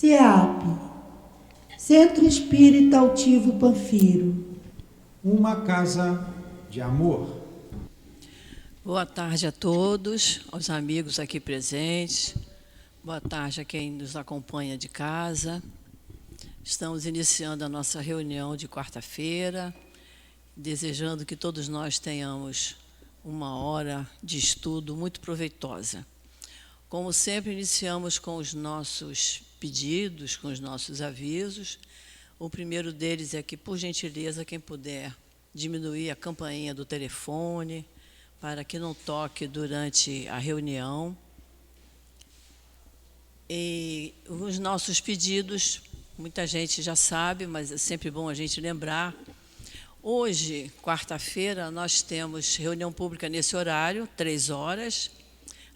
CEAP, Centro Espírita Altivo Panfiro. Uma casa de amor. Boa tarde a todos, aos amigos aqui presentes. Boa tarde a quem nos acompanha de casa. Estamos iniciando a nossa reunião de quarta-feira, desejando que todos nós tenhamos uma hora de estudo muito proveitosa. Como sempre, iniciamos com os nossos pedidos, com os nossos avisos. O primeiro deles é que, por gentileza, quem puder diminuir a campainha do telefone, para que não toque durante a reunião. E os nossos pedidos, muita gente já sabe, mas é sempre bom a gente lembrar. Hoje, quarta-feira, nós temos reunião pública nesse horário, 3 horas.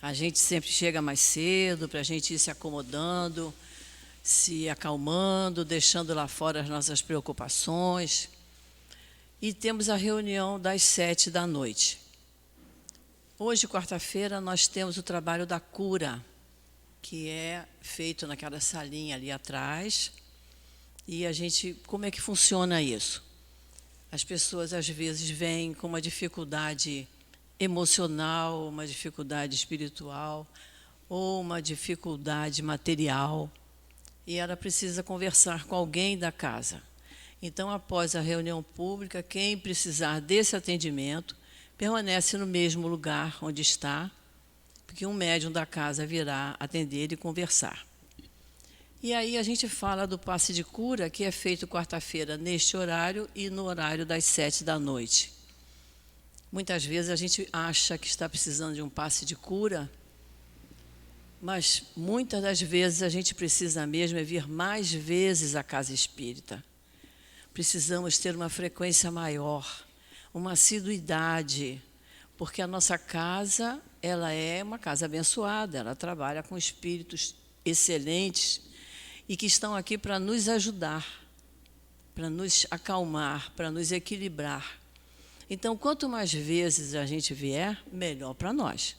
A gente sempre chega mais cedo para a gente ir se acomodando, se acalmando, deixando lá fora as nossas preocupações. E temos a reunião das 7 da noite. Hoje, quarta-feira, nós temos o trabalho da cura, que é feito naquela salinha ali atrás. E a gente, como é que funciona isso? As pessoas, às vezes, vêm com uma dificuldade emocional, uma dificuldade espiritual, ou uma dificuldade material, e ela precisa conversar com alguém da casa. Então, após a reunião pública, quem precisar desse atendimento, permanece no mesmo lugar onde está, porque um médium da casa virá atender e conversar. E aí a gente fala do passe de cura, que é feito quarta-feira neste horário e no horário das 7 da noite. Muitas vezes a gente acha que está precisando de um passe de cura, mas muitas das vezes a gente precisa mesmo é vir mais vezes à casa espírita. Precisamos ter uma frequência maior, uma assiduidade, porque a nossa casa, ela é uma casa abençoada, ela trabalha com espíritos excelentes e que estão aqui para nos ajudar, para nos acalmar, para nos equilibrar. Então, quanto mais vezes a gente vier, melhor para nós.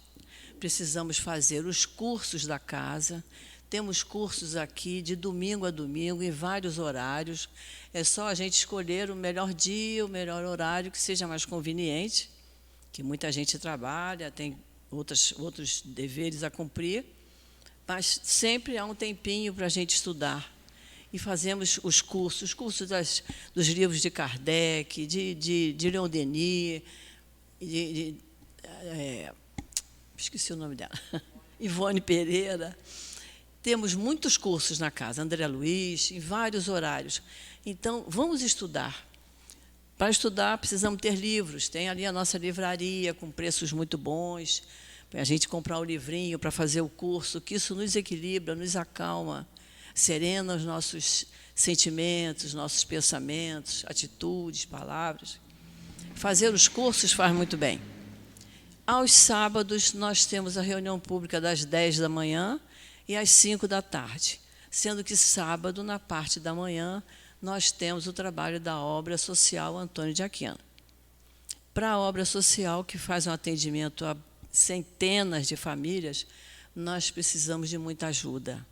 Precisamos fazer os cursos da casa. Temos cursos aqui de domingo a domingo, em vários horários. É só a gente escolher o melhor dia, o melhor horário que seja mais conveniente, que muita gente trabalha, tem outros deveres a cumprir, mas sempre há um tempinho para a gente estudar. E fazemos os cursos dos livros de Kardec, de Leon Denis, esqueci o nome dela, Ivone Pereira. Temos muitos cursos na casa, André Luiz, em vários horários. Então, vamos estudar. Para estudar, precisamos ter livros. Tem ali a nossa livraria, com preços muito bons, para a gente comprar o livrinho para fazer o curso, que isso nos equilibra, nos acalma, serena os nossos sentimentos, nossos pensamentos, atitudes, palavras. Fazer os cursos faz muito bem. Aos sábados, nós temos a reunião pública das 10 da manhã e às 5 da tarde, sendo que sábado, na parte da manhã, nós temos o trabalho da obra social Antônio de Aquino. Para a obra social, que faz um atendimento a centenas de famílias, nós precisamos de muita ajuda.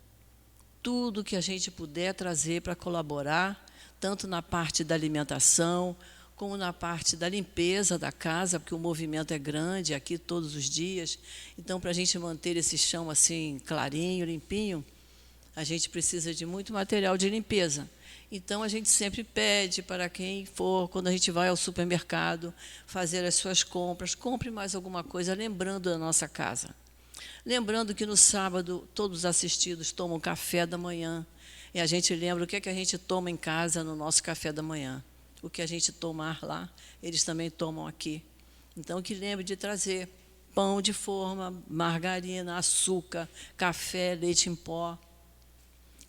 Tudo que a gente puder trazer para colaborar, tanto na parte da alimentação, como na parte da limpeza da casa, porque o movimento é grande aqui todos os dias. Então, para a gente manter esse chão assim clarinho, limpinho, a gente precisa de muito material de limpeza. Então, a gente sempre pede para quem for, quando a gente vai ao supermercado, fazer as suas compras, compre mais alguma coisa, lembrando da nossa casa. Lembrando que no sábado, todos os assistidos tomam café da manhã. E a gente lembra o que é que a gente toma em casa no nosso café da manhã. O que a gente tomar lá, eles também tomam aqui. Então, que lembre de trazer pão de forma, margarina, açúcar, café, leite em pó.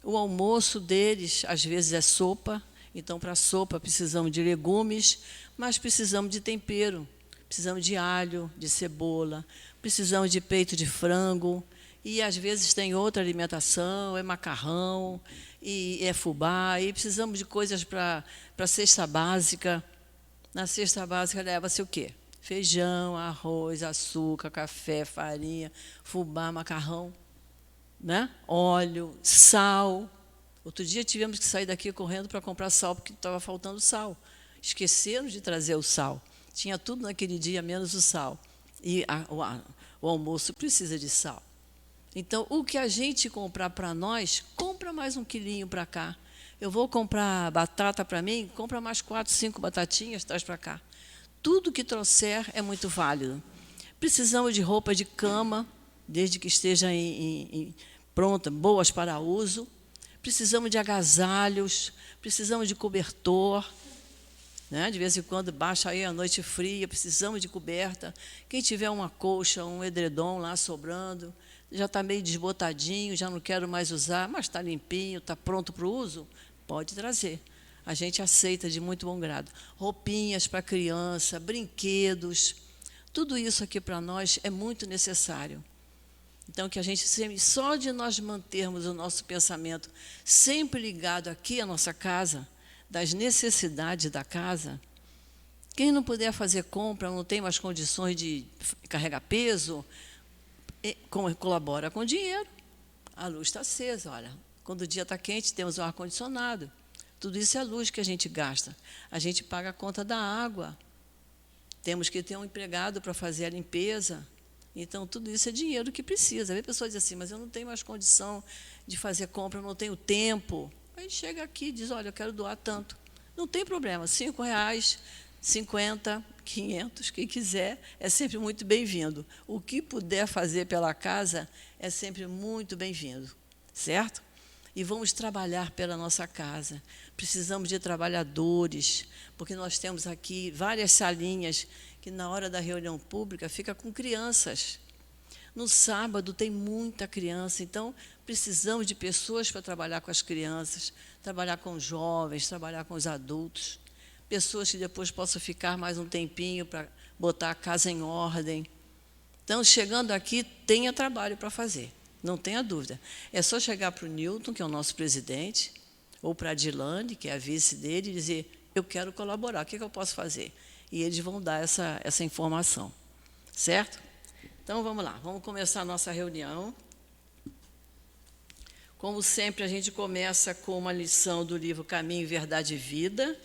O almoço deles, às vezes, é sopa. Então, para a sopa, precisamos de legumes, mas precisamos de tempero. Precisamos de alho, de cebola, precisamos de peito de frango. E, às vezes, tem outra alimentação, é macarrão, e é fubá. E precisamos de coisas para a cesta básica. Na cesta básica, leva-se o quê? Feijão, arroz, açúcar, café, farinha, fubá, macarrão, né? Óleo, sal. Outro dia tivemos que sair daqui correndo para comprar sal, porque estava faltando sal. Esqueceram de trazer o sal. Tinha tudo naquele dia, menos o sal. E o almoço precisa de sal. Então, o que a gente comprar para nós, compra mais 1 quilinho para cá. Eu vou comprar batata para mim, compra mais 4, 5 batatinhas, traz para cá. Tudo que trouxer é muito válido. Precisamos de roupa de cama, desde que esteja pronta, boas para uso. Precisamos de agasalhos, precisamos de cobertor. Né? De vez em quando baixa aí a noite fria, precisamos de coberta. Quem tiver uma colcha, um edredom lá sobrando, já está meio desbotadinho, já não quero mais usar, mas está limpinho, está pronto para o uso, pode trazer. A gente aceita de muito bom grado. Roupinhas para criança, brinquedos, tudo isso aqui para nós é muito necessário. Então, que a gente sempre, só de nós mantermos o nosso pensamento sempre ligado aqui à nossa casa, das necessidades da casa, quem não puder fazer compra, não tem mais condições de carregar peso, colabora com dinheiro. A luz está acesa, olha. Quando o dia está quente, temos o ar-condicionado. Tudo isso é luz que a gente gasta. A gente paga a conta da água. Temos que ter um empregado para fazer a limpeza. Então, tudo isso é dinheiro que precisa. Aí a pessoa diz assim, mas eu não tenho mais condição de fazer compra, eu não tenho tempo. Aí chega aqui e diz, olha, eu quero doar tanto. Não tem problema, R$5, 50, 500, quem quiser, é sempre muito bem-vindo. O que puder fazer pela casa é sempre muito bem-vindo, certo? E vamos trabalhar pela nossa casa. Precisamos de trabalhadores, porque nós temos aqui várias salinhas que, na hora da reunião pública, fica com crianças. No sábado tem muita criança, então precisamos de pessoas para trabalhar com as crianças, trabalhar com os jovens, trabalhar com os adultos, pessoas que depois possam ficar mais um tempinho para botar a casa em ordem. Então, chegando aqui, tenha trabalho para fazer, não tenha dúvida. É só chegar para o Newton, que é o nosso presidente, ou para a Dilane, que é a vice dele, e dizer, eu quero colaborar, o que eu posso fazer? E eles vão dar essa informação, certo? Então, vamos lá, vamos começar a nossa reunião. Como sempre, a gente começa com uma lição do livro Caminho, Verdade e Vida.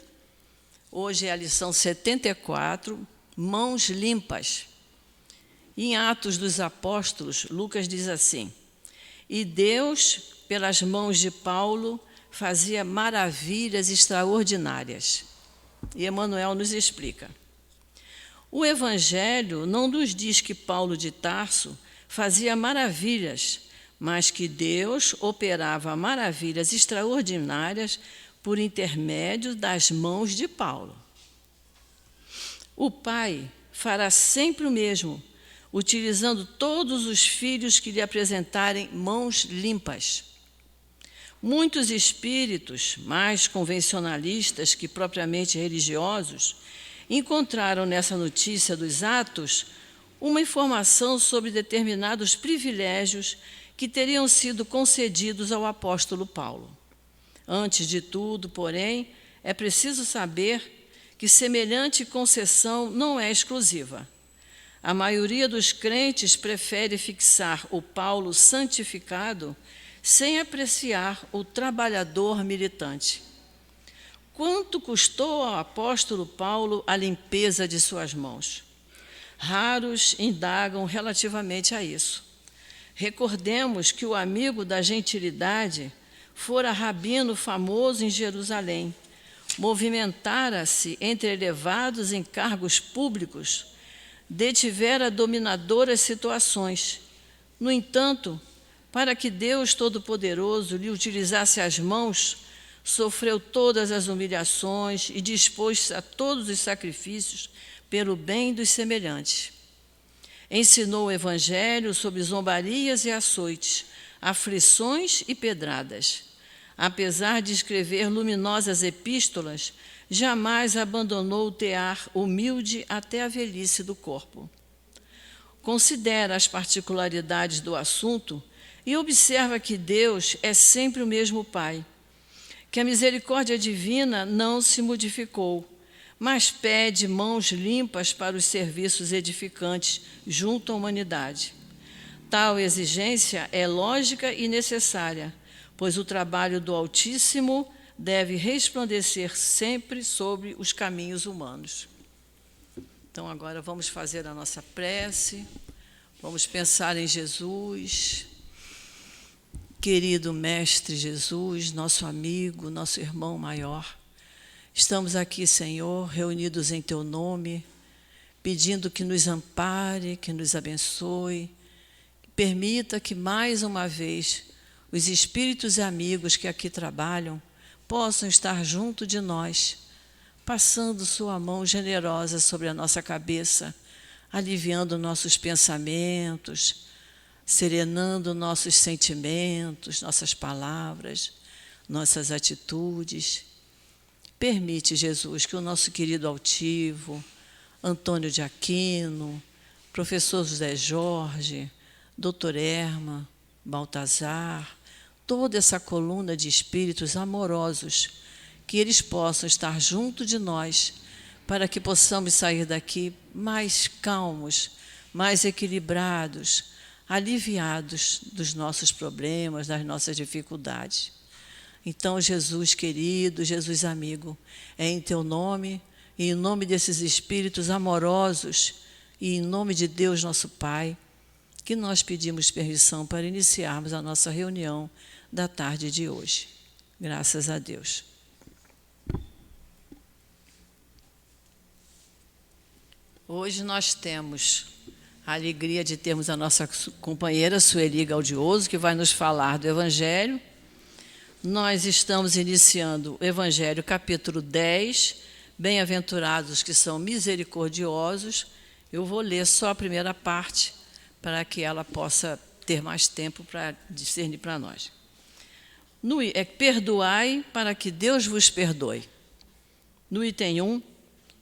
Hoje é a lição 74, Mãos Limpas. Em Atos dos Apóstolos, Lucas diz assim, e Deus, pelas mãos de Paulo, fazia maravilhas extraordinárias. E Emmanuel nos explica. O Evangelho não nos diz que Paulo de Tarso fazia maravilhas, mas que Deus operava maravilhas extraordinárias por intermédio das mãos de Paulo. O Pai fará sempre o mesmo, utilizando todos os filhos que lhe apresentarem mãos limpas. Muitos espíritos, mais convencionalistas que propriamente religiosos, encontraram nessa notícia dos Atos uma informação sobre determinados privilégios que teriam sido concedidos ao apóstolo Paulo. Antes de tudo, porém, é preciso saber que semelhante concessão não é exclusiva. A maioria dos crentes prefere fixar o Paulo santificado sem apreciar o trabalhador militante. Quanto custou ao apóstolo Paulo a limpeza de suas mãos? Raros indagam relativamente a isso. Recordemos que o amigo da gentilidade fora rabino famoso em Jerusalém, movimentara-se entre elevados encargos públicos, detivera dominadoras situações. No entanto, para que Deus Todo-Poderoso lhe utilizasse as mãos, sofreu todas as humilhações e dispôs-se a todos os sacrifícios pelo bem dos semelhantes. Ensinou o Evangelho sob zombarias e açoites, aflições e pedradas. Apesar de escrever luminosas epístolas, jamais abandonou o tear humilde até a velhice do corpo. Considera as particularidades do assunto e observa que Deus é sempre o mesmo Pai, que a misericórdia divina não se modificou, mas pede mãos limpas para os serviços edificantes junto à humanidade. Tal exigência é lógica e necessária, pois o trabalho do Altíssimo deve resplandecer sempre sobre os caminhos humanos. Então, agora vamos fazer a nossa prece, vamos pensar em Jesus, querido Mestre Jesus, nosso amigo, nosso irmão maior. Estamos aqui, Senhor, reunidos em Teu nome, pedindo que nos ampare, que nos abençoe, que permita que mais uma vez os espíritos e amigos que aqui trabalham possam estar junto de nós, passando sua mão generosa sobre a nossa cabeça, aliviando nossos pensamentos, serenando nossos sentimentos, nossas palavras, nossas atitudes. Permite, Jesus, que o nosso querido altivo, Antônio de Aquino, professor José Jorge, doutor Erma, Baltazar, toda essa coluna de espíritos amorosos, que eles possam estar junto de nós, para que possamos sair daqui mais calmos, mais equilibrados, aliviados dos nossos problemas, das nossas dificuldades. Então, Jesus querido, Jesus amigo, é em Teu nome, e em nome desses espíritos amorosos, e em nome de Deus, nosso Pai, que nós pedimos permissão para iniciarmos a nossa reunião da tarde de hoje. Graças a Deus. Hoje nós temos a alegria de termos a nossa companheira Sueli Gaudioso, que vai nos falar do Evangelho. Nós estamos iniciando o Evangelho, capítulo 10, Bem-aventurados que são misericordiosos. Eu vou ler só a primeira parte, para que ela possa ter mais tempo para discernir para nós. Perdoai para que Deus vos perdoe. No item 1,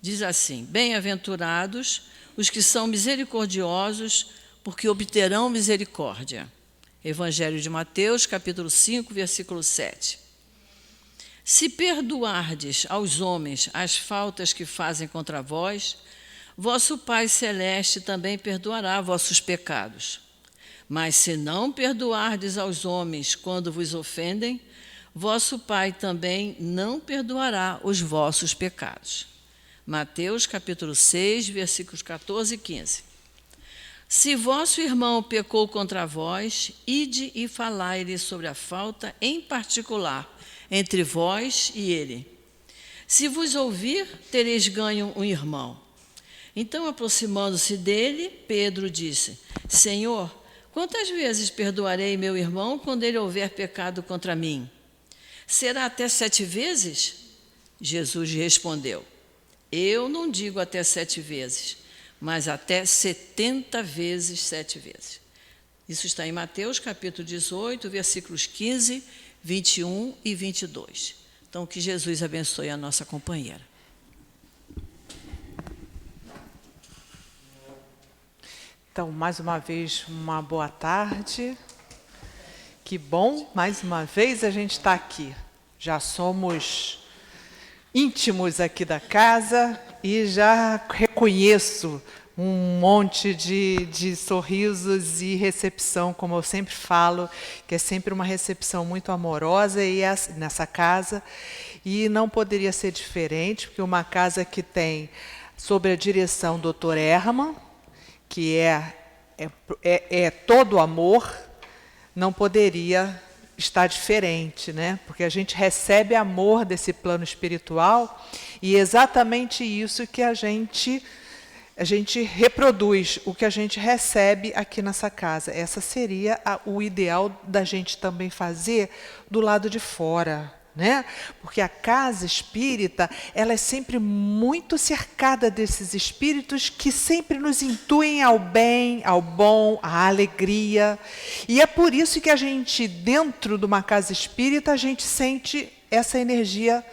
diz assim: Bem-aventurados os que são misericordiosos, porque obterão misericórdia. Evangelho de Mateus, capítulo 5, versículo 7. Se perdoardes aos homens as faltas que fazem contra vós, vosso Pai Celeste também perdoará vossos pecados. Mas se não perdoardes aos homens quando vos ofendem, vosso Pai também não perdoará os vossos pecados. Mateus, capítulo 6, versículos 14 e 15. Se vosso irmão pecou contra vós, ide e falai-lhe sobre a falta em particular entre vós e ele. Se vos ouvir, tereis ganho um irmão. Então, aproximando-se dele, Pedro disse: Senhor, quantas vezes perdoarei meu irmão quando ele houver pecado contra mim? Será até 7 vezes? Jesus respondeu: Eu não digo até 7 vezes, mas até 70 vezes 7 vezes. Isso está em Mateus, capítulo 18, versículos 15, 21 e 22. Então, que Jesus abençoe a nossa companheira. Então, mais uma vez, uma boa tarde. Que bom, mais uma vez a gente está aqui. Já somos íntimos aqui da casa e já reconheço um monte de sorrisos e recepção, como eu sempre falo, que é sempre uma recepção muito amorosa e nessa casa. E não poderia ser diferente, porque uma casa que tem, sob a direção do Dr. Herman, que é todo amor, não poderia estar diferente, né? Porque a gente recebe amor desse plano espiritual e é exatamente isso que a gente reproduz, o que a gente recebe aqui nessa casa. Essa seria o ideal da gente também fazer do lado de fora, né? Porque a casa espírita, ela é sempre muito cercada desses espíritos que sempre nos intuem ao bem, ao bom, à alegria. E é por isso que a gente, dentro de uma casa espírita, a gente sente essa energia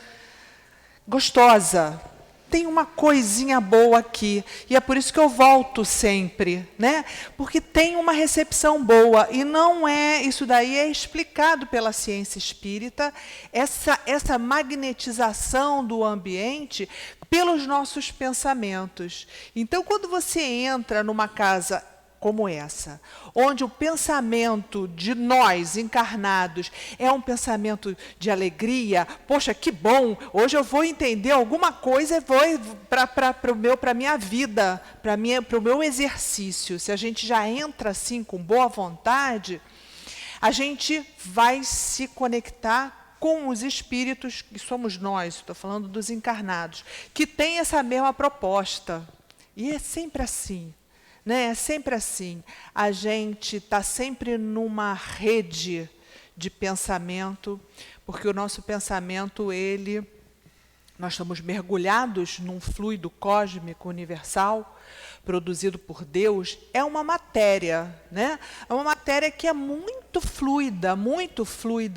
gostosa. Tem uma coisinha boa aqui, e é por isso que eu volto sempre, né? Porque tem uma recepção boa, e não é, isso daí é explicado pela ciência espírita, essa magnetização do ambiente pelos nossos pensamentos. Então, quando você entra numa casa como essa, onde o pensamento de nós encarnados é um pensamento de alegria. Poxa, que bom, hoje eu vou entender alguma coisa e vou para a minha vida, para o meu exercício. Se a gente já entra assim com boa vontade, a gente vai se conectar com os espíritos, que somos nós, estou falando dos encarnados, que têm essa mesma proposta. E é sempre assim. Né? É sempre assim. A gente está sempre numa rede de pensamento, porque o nosso pensamento, nós estamos mergulhados num fluido cósmico universal, produzido por Deus. É uma matéria, né? É uma matéria que é muito fluida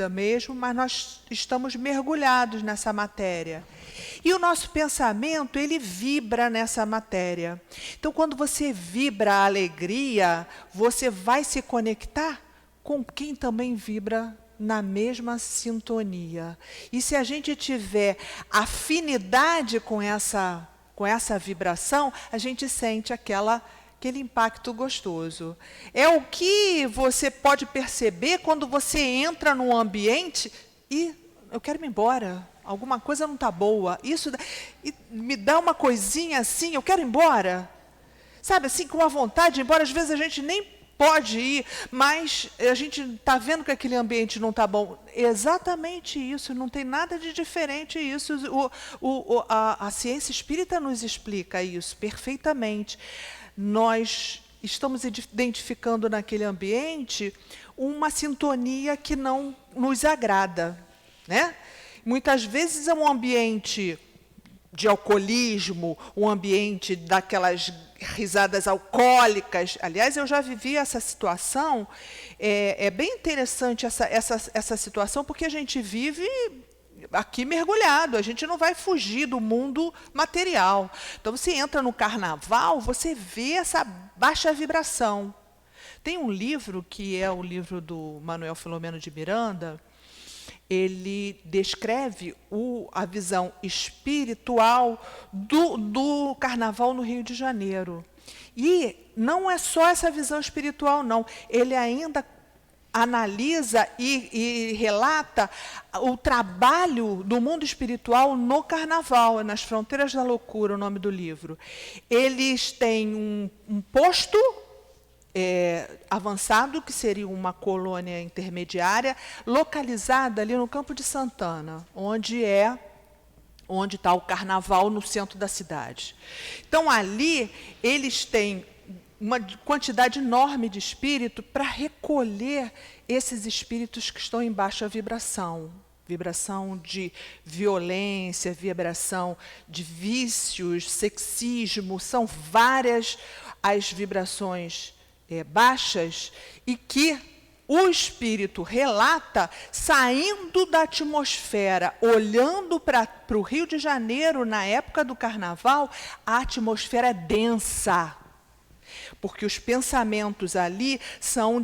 mesmo, mas nós estamos mergulhados nessa matéria. E o nosso pensamento, ele vibra nessa matéria. Então, quando você vibra a alegria, você vai se conectar com quem também vibra na mesma sintonia. E se a gente tiver afinidade com essa vibração, a gente sente aquele impacto gostoso. É o que você pode perceber quando você entra num ambiente e eu quero ir embora. Alguma coisa não está boa. Isso me dá uma coisinha assim, eu quero ir embora. Sabe, assim, com a vontade de ir embora. Às vezes a gente nem pode ir, mas a gente está vendo que aquele ambiente não está bom. Exatamente isso, não tem nada de diferente isso. A ciência espírita nos explica isso perfeitamente. Nós estamos identificando naquele ambiente uma sintonia que não nos agrada, né? Muitas vezes é um ambiente de alcoolismo, um ambiente daquelas risadas alcoólicas. Aliás, eu já vivi essa situação. É bem interessante essa situação, porque a gente vive aqui mergulhado, a gente não vai fugir do mundo material. Então, você entra no carnaval, você vê essa baixa vibração. Tem um livro, que é o livro do Manuel Filomeno de Miranda. Ele descreve a visão espiritual do carnaval no Rio de Janeiro. E não é só essa visão espiritual, não. Ele ainda analisa e relata o trabalho do mundo espiritual no carnaval, nas Fronteiras da Loucura, o nome do livro. Eles têm um posto avançado, que seria uma colônia intermediária, localizada ali no Campo de Santana, onde está o carnaval no centro da cidade. Então, ali, eles têm uma quantidade enorme de espírito para recolher esses espíritos que estão em baixa vibração. Vibração de violência, vibração de vícios, sexismo, são várias as vibrações baixas, e que o espírito relata saindo da atmosfera, olhando para o Rio de Janeiro na época do carnaval, a atmosfera é densa, porque os pensamentos ali são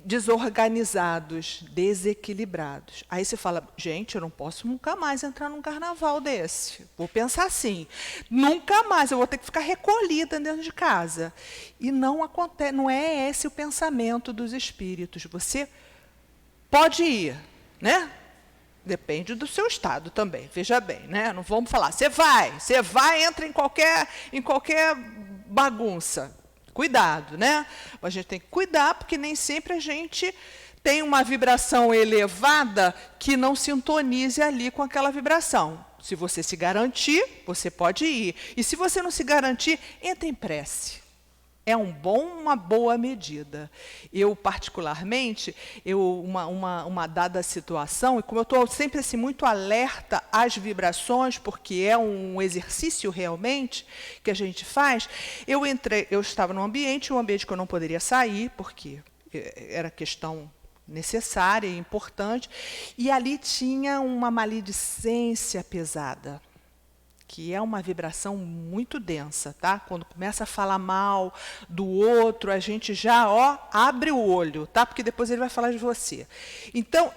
desorganizados, desequilibrados. Aí você fala, gente, eu não posso nunca mais entrar num carnaval desse. Vou pensar assim, nunca mais, eu vou ter que ficar recolhida dentro de casa. E não acontece, não é esse o pensamento dos espíritos. Você pode ir, né? Depende do seu estado também, veja bem, né? Não vamos falar, você vai, entra em qualquer bagunça. Cuidado, né? A gente tem que cuidar, porque nem sempre a gente tem uma vibração elevada que não sintonize ali com aquela vibração. Se você se garantir, você pode ir. E se você não se garantir, entra em prece. É uma boa medida. Eu, particularmente, uma dada situação, e como eu estou sempre assim, muito alerta às vibrações, porque é um exercício realmente que a gente faz, eu estava num ambiente que eu não poderia sair, porque era questão necessária e importante, e ali tinha uma maledicência pesada. que é uma vibração muito densa, tá? Quando começa a falar mal do outro, a gente já, abre o olho, tá? Porque depois ele vai falar de você. Então,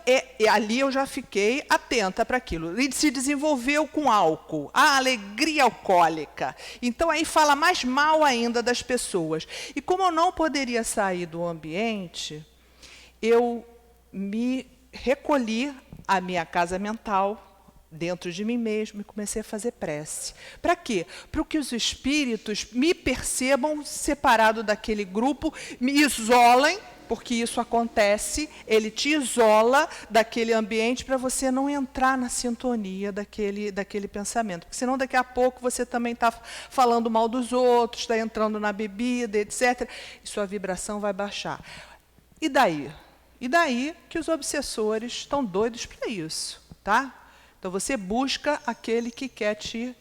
ali eu já fiquei atenta para aquilo. Ele se desenvolveu com álcool, a alegria alcoólica. Então, aí fala mais mal ainda das pessoas. E como eu não poderia sair do ambiente, eu me recolhi à minha casa mental, dentro de mim mesmo, e comecei a fazer prece. Para quê? Para que os espíritos me percebam separado daquele grupo, me isolem, porque isso acontece, ele te isola daquele ambiente para você não entrar na sintonia daquele pensamento. Porque senão daqui a pouco você também está falando mal dos outros, está entrando na bebida, etc. E sua vibração vai baixar. E daí? E daí que os obsessores estão doidos para isso, tá? Então, você busca aquele que quer te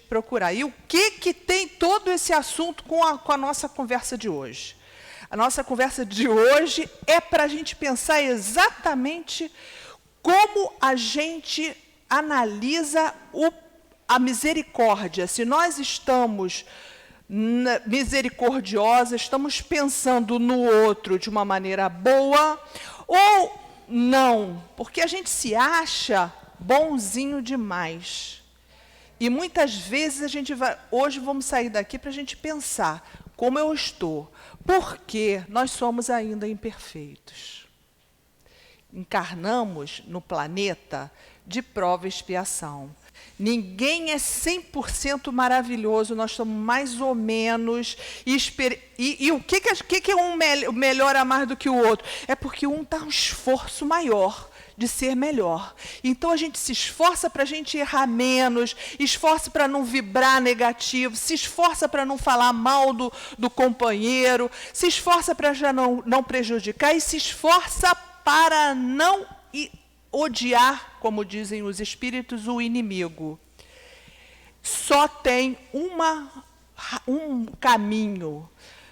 procurar. E o que tem todo esse assunto com a nossa conversa de hoje? A nossa conversa de hoje é para a gente pensar exatamente como a gente analisa a misericórdia. Se nós estamos misericordiosa, estamos pensando no outro de uma maneira boa ou não, porque a gente se acha bonzinho demais. E muitas vezes a gente vai... Hoje vamos sair daqui para a gente pensar como eu estou. Porque nós somos ainda imperfeitos. Encarnamos no planeta de prova e expiação. Ninguém é 100% maravilhoso, nós somos mais ou menos... E o que é um melhora mais do que o outro? É porque um está um esforço maior de ser melhor. Então, a gente se esforça para a gente errar menos, esforça para não vibrar negativo, se esforça para não falar mal do companheiro, se esforça para já não prejudicar e se esforça para não odiar, como dizem os espíritos, o inimigo. Só tem um caminho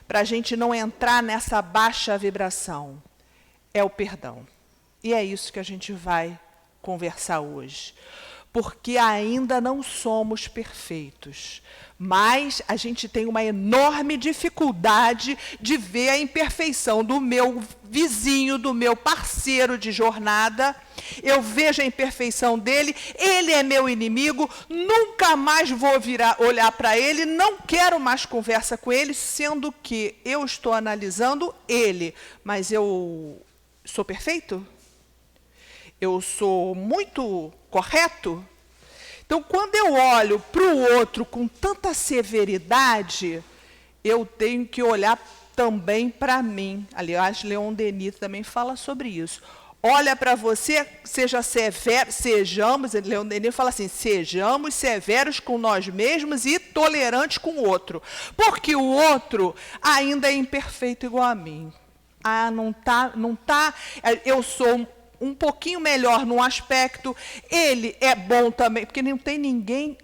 para a gente não entrar nessa baixa vibração. É o perdão. E é isso que a gente vai conversar hoje. Porque ainda não somos perfeitos. Mas a gente tem uma enorme dificuldade de ver a imperfeição do meu vizinho, do meu parceiro de jornada. Eu vejo a imperfeição dele, ele é meu inimigo, nunca mais vou olhar para ele, não quero mais conversa com ele, sendo que eu estou analisando ele. Mas eu sou perfeito? Eu sou muito correto? Então, quando eu olho para o outro com tanta severidade, eu tenho que olhar também para mim. Aliás, Leon Denis também fala sobre isso. Olha para você, seja severo, Leon Denis fala assim, sejamos severos com nós mesmos e tolerantes com o outro. Porque o outro ainda é imperfeito igual a mim. Não tá, eu sou um pouquinho melhor num aspecto, ele é bom também, porque não tem ninguém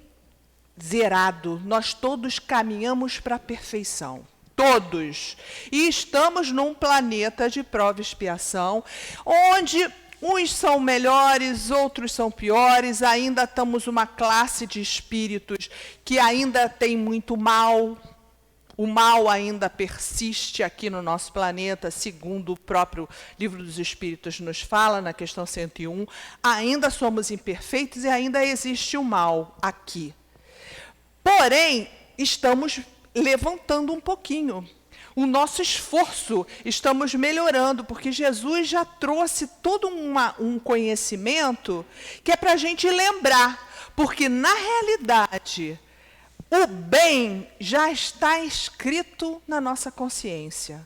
zerado. Nós todos caminhamos para a perfeição. Todos. E estamos num planeta de prova e expiação, onde uns são melhores, outros são piores, ainda estamos uma classe de espíritos que ainda tem muito mal. O mal ainda persiste aqui no nosso planeta, segundo o próprio Livro dos Espíritos nos fala, na questão 101. Ainda somos imperfeitos e ainda existe o mal aqui. Porém, estamos levantando um pouquinho. O nosso esforço, estamos melhorando, porque Jesus já trouxe todo um conhecimento que é para a gente lembrar. Porque, na realidade, o bem já está escrito na nossa consciência.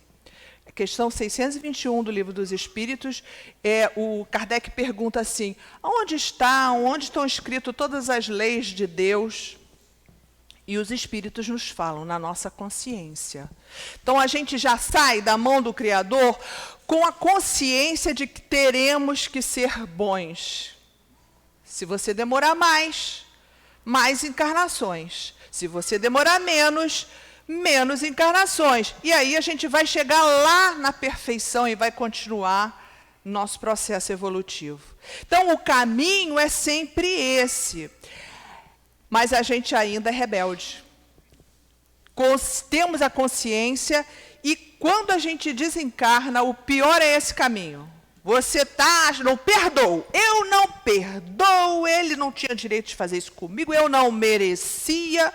A questão 621 do Livro dos Espíritos, o Kardec pergunta assim, onde estão escritas todas as leis de Deus? E os Espíritos nos falam, na nossa consciência. Então, a gente já sai da mão do Criador com a consciência de que teremos que ser bons. Se você demorar mais encarnações. Se você demorar menos encarnações. E aí a gente vai chegar lá na perfeição e vai continuar nosso processo evolutivo. Então, o caminho é sempre esse. mas a gente ainda é rebelde. Temos a consciência e quando a gente desencarna, o pior é esse caminho. Você não perdoou. Eu não perdoo, ele não tinha direito de fazer isso comigo, eu não merecia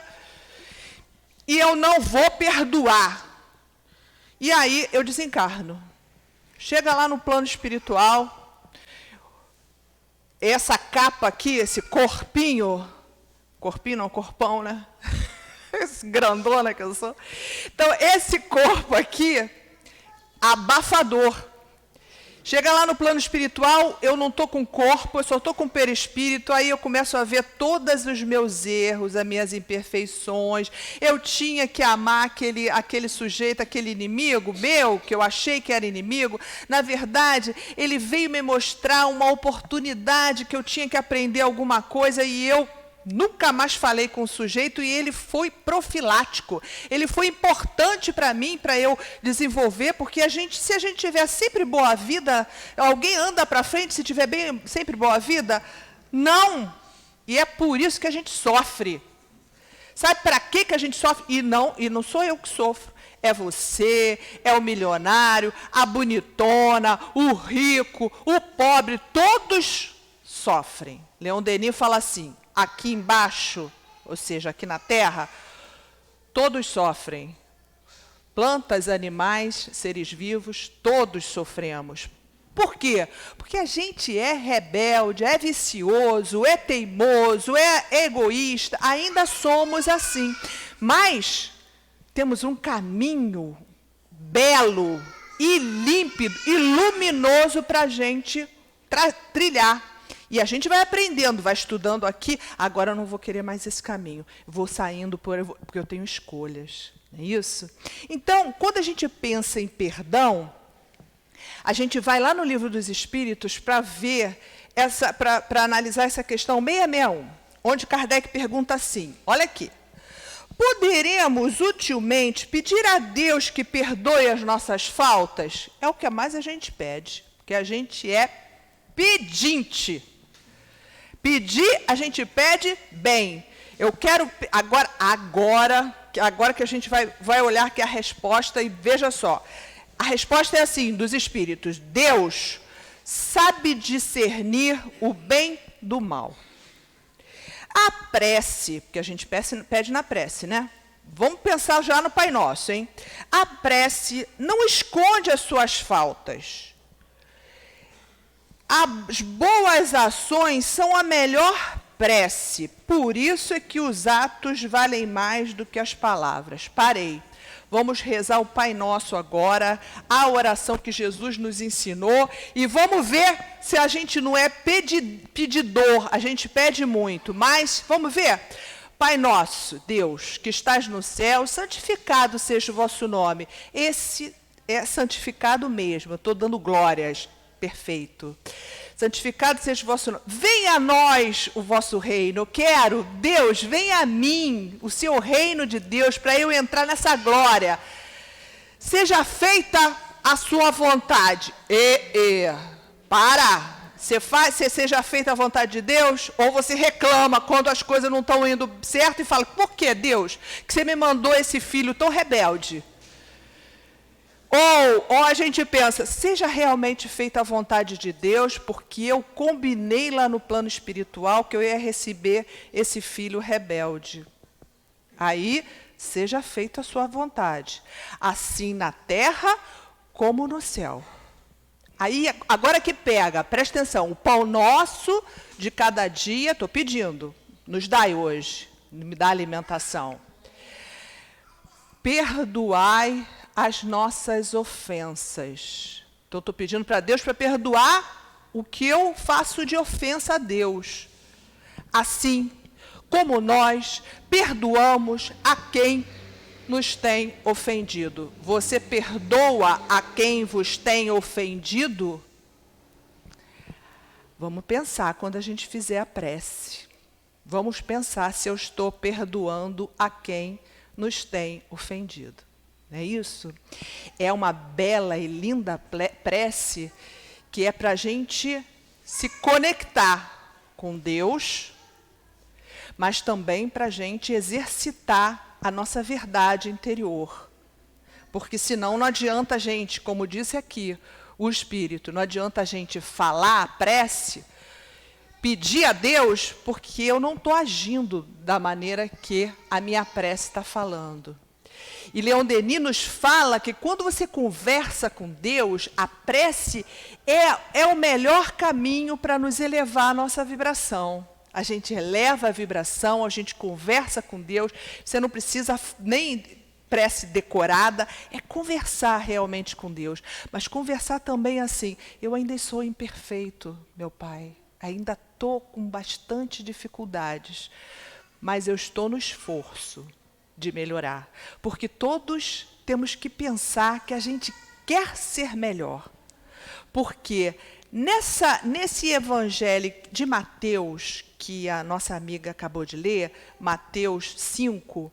e eu não vou perdoar. E aí eu desencarno. Chega lá no plano espiritual, essa capa aqui, esse corpinho não, corpão, né? Esse grandona que eu sou. Então, esse corpo aqui, abafador. Chega lá no plano espiritual, eu não estou com corpo, eu só estou com perispírito, aí eu começo a ver todos os meus erros, as minhas imperfeições. Eu tinha que amar aquele sujeito, aquele inimigo meu, que eu achei que era inimigo. Na verdade, ele veio me mostrar uma oportunidade que eu tinha que aprender alguma coisa e eu nunca mais falei com o sujeito e ele foi profilático. Ele foi importante para mim, para eu desenvolver, porque se a gente tiver sempre boa vida, alguém anda para frente se tiver sempre boa vida? Não. E é por isso que a gente sofre. Sabe para que a gente sofre? E não sou eu que sofro. É você, é o milionário, a bonitona, o rico, o pobre, todos sofrem. Leon Denis fala assim: aqui embaixo, ou seja, aqui na Terra, todos sofrem. Plantas, animais, seres vivos, todos sofremos. Por quê? Porque a gente é rebelde, é vicioso, é teimoso, é egoísta, ainda somos assim. Mas temos um caminho belo e límpido e luminoso para a gente trilhar. E a gente vai aprendendo, vai estudando aqui. Agora eu não vou querer mais esse caminho. Vou saindo porque eu tenho escolhas. Não é isso? Então, quando a gente pensa em perdão, a gente vai lá no Livro dos Espíritos para ver, para analisar essa questão 661, onde Kardec pergunta assim, olha aqui. Poderemos utilmente pedir a Deus que perdoe as nossas faltas? É o que mais a gente pede, porque a gente é pedinte. Pedir, a gente pede bem. Eu quero, agora que a gente vai olhar que a resposta, e veja só, a resposta é assim, dos Espíritos: Deus sabe discernir o bem do mal. A prece, porque a gente pede na prece, né? Vamos pensar já no Pai Nosso, hein? A prece não esconde as suas faltas. As boas ações são a melhor prece. Por isso é que os atos valem mais do que as palavras. Parei. Vamos rezar o Pai Nosso agora, a oração que Jesus nos ensinou, e vamos ver se a gente não é pedidor, a gente pede muito, mas vamos ver. Pai nosso, Deus, que estás no céu, santificado seja o vosso nome. Esse é santificado mesmo, eu estou dando glórias. Perfeito. Santificado seja o vosso nome. Venha a nós o vosso reino. Eu quero, Deus, venha a mim o seu reino de Deus para eu entrar nessa glória. Seja feita a sua vontade. Para. Seja feita a vontade de Deus, ou você reclama quando as coisas não estão indo certo e fala: por que, Deus, que você me mandou esse filho tão rebelde? Ou a gente pensa: seja realmente feita a vontade de Deus, porque eu combinei lá no plano espiritual que eu ia receber esse filho rebelde. Aí, seja feita a sua vontade, assim na terra como no céu. Aí, agora que pega, presta atenção, o pão nosso de cada dia, estou pedindo, nos dai hoje, me dá alimentação. Perdoai as nossas ofensas. Então, estou pedindo para Deus para perdoar o que eu faço de ofensa a Deus. Assim como nós perdoamos a quem nos tem ofendido. Você perdoa a quem vos tem ofendido? Vamos pensar quando a gente fizer a prece. Vamos pensar se eu estou perdoando a quem nos tem ofendido. Não é isso? É uma bela e linda prece que é para a gente se conectar com Deus, mas também para a gente exercitar a nossa verdade interior. Porque senão não adianta a gente, como disse aqui o Espírito, não adianta a gente falar a prece, pedir a Deus, porque eu não estou agindo da maneira que a minha prece está falando. E Leon Denis nos fala que quando você conversa com Deus, a prece é o melhor caminho para nos elevar a nossa vibração. A gente eleva a vibração, a gente conversa com Deus, você não precisa nem prece decorada, é conversar realmente com Deus. Mas conversar também assim, eu ainda sou imperfeito, meu Pai, ainda estou com bastante dificuldades, mas eu estou no esforço de melhorar, porque todos temos que pensar que a gente quer ser melhor, porque nesse evangelho de Mateus, que a nossa amiga acabou de ler, Mateus 5,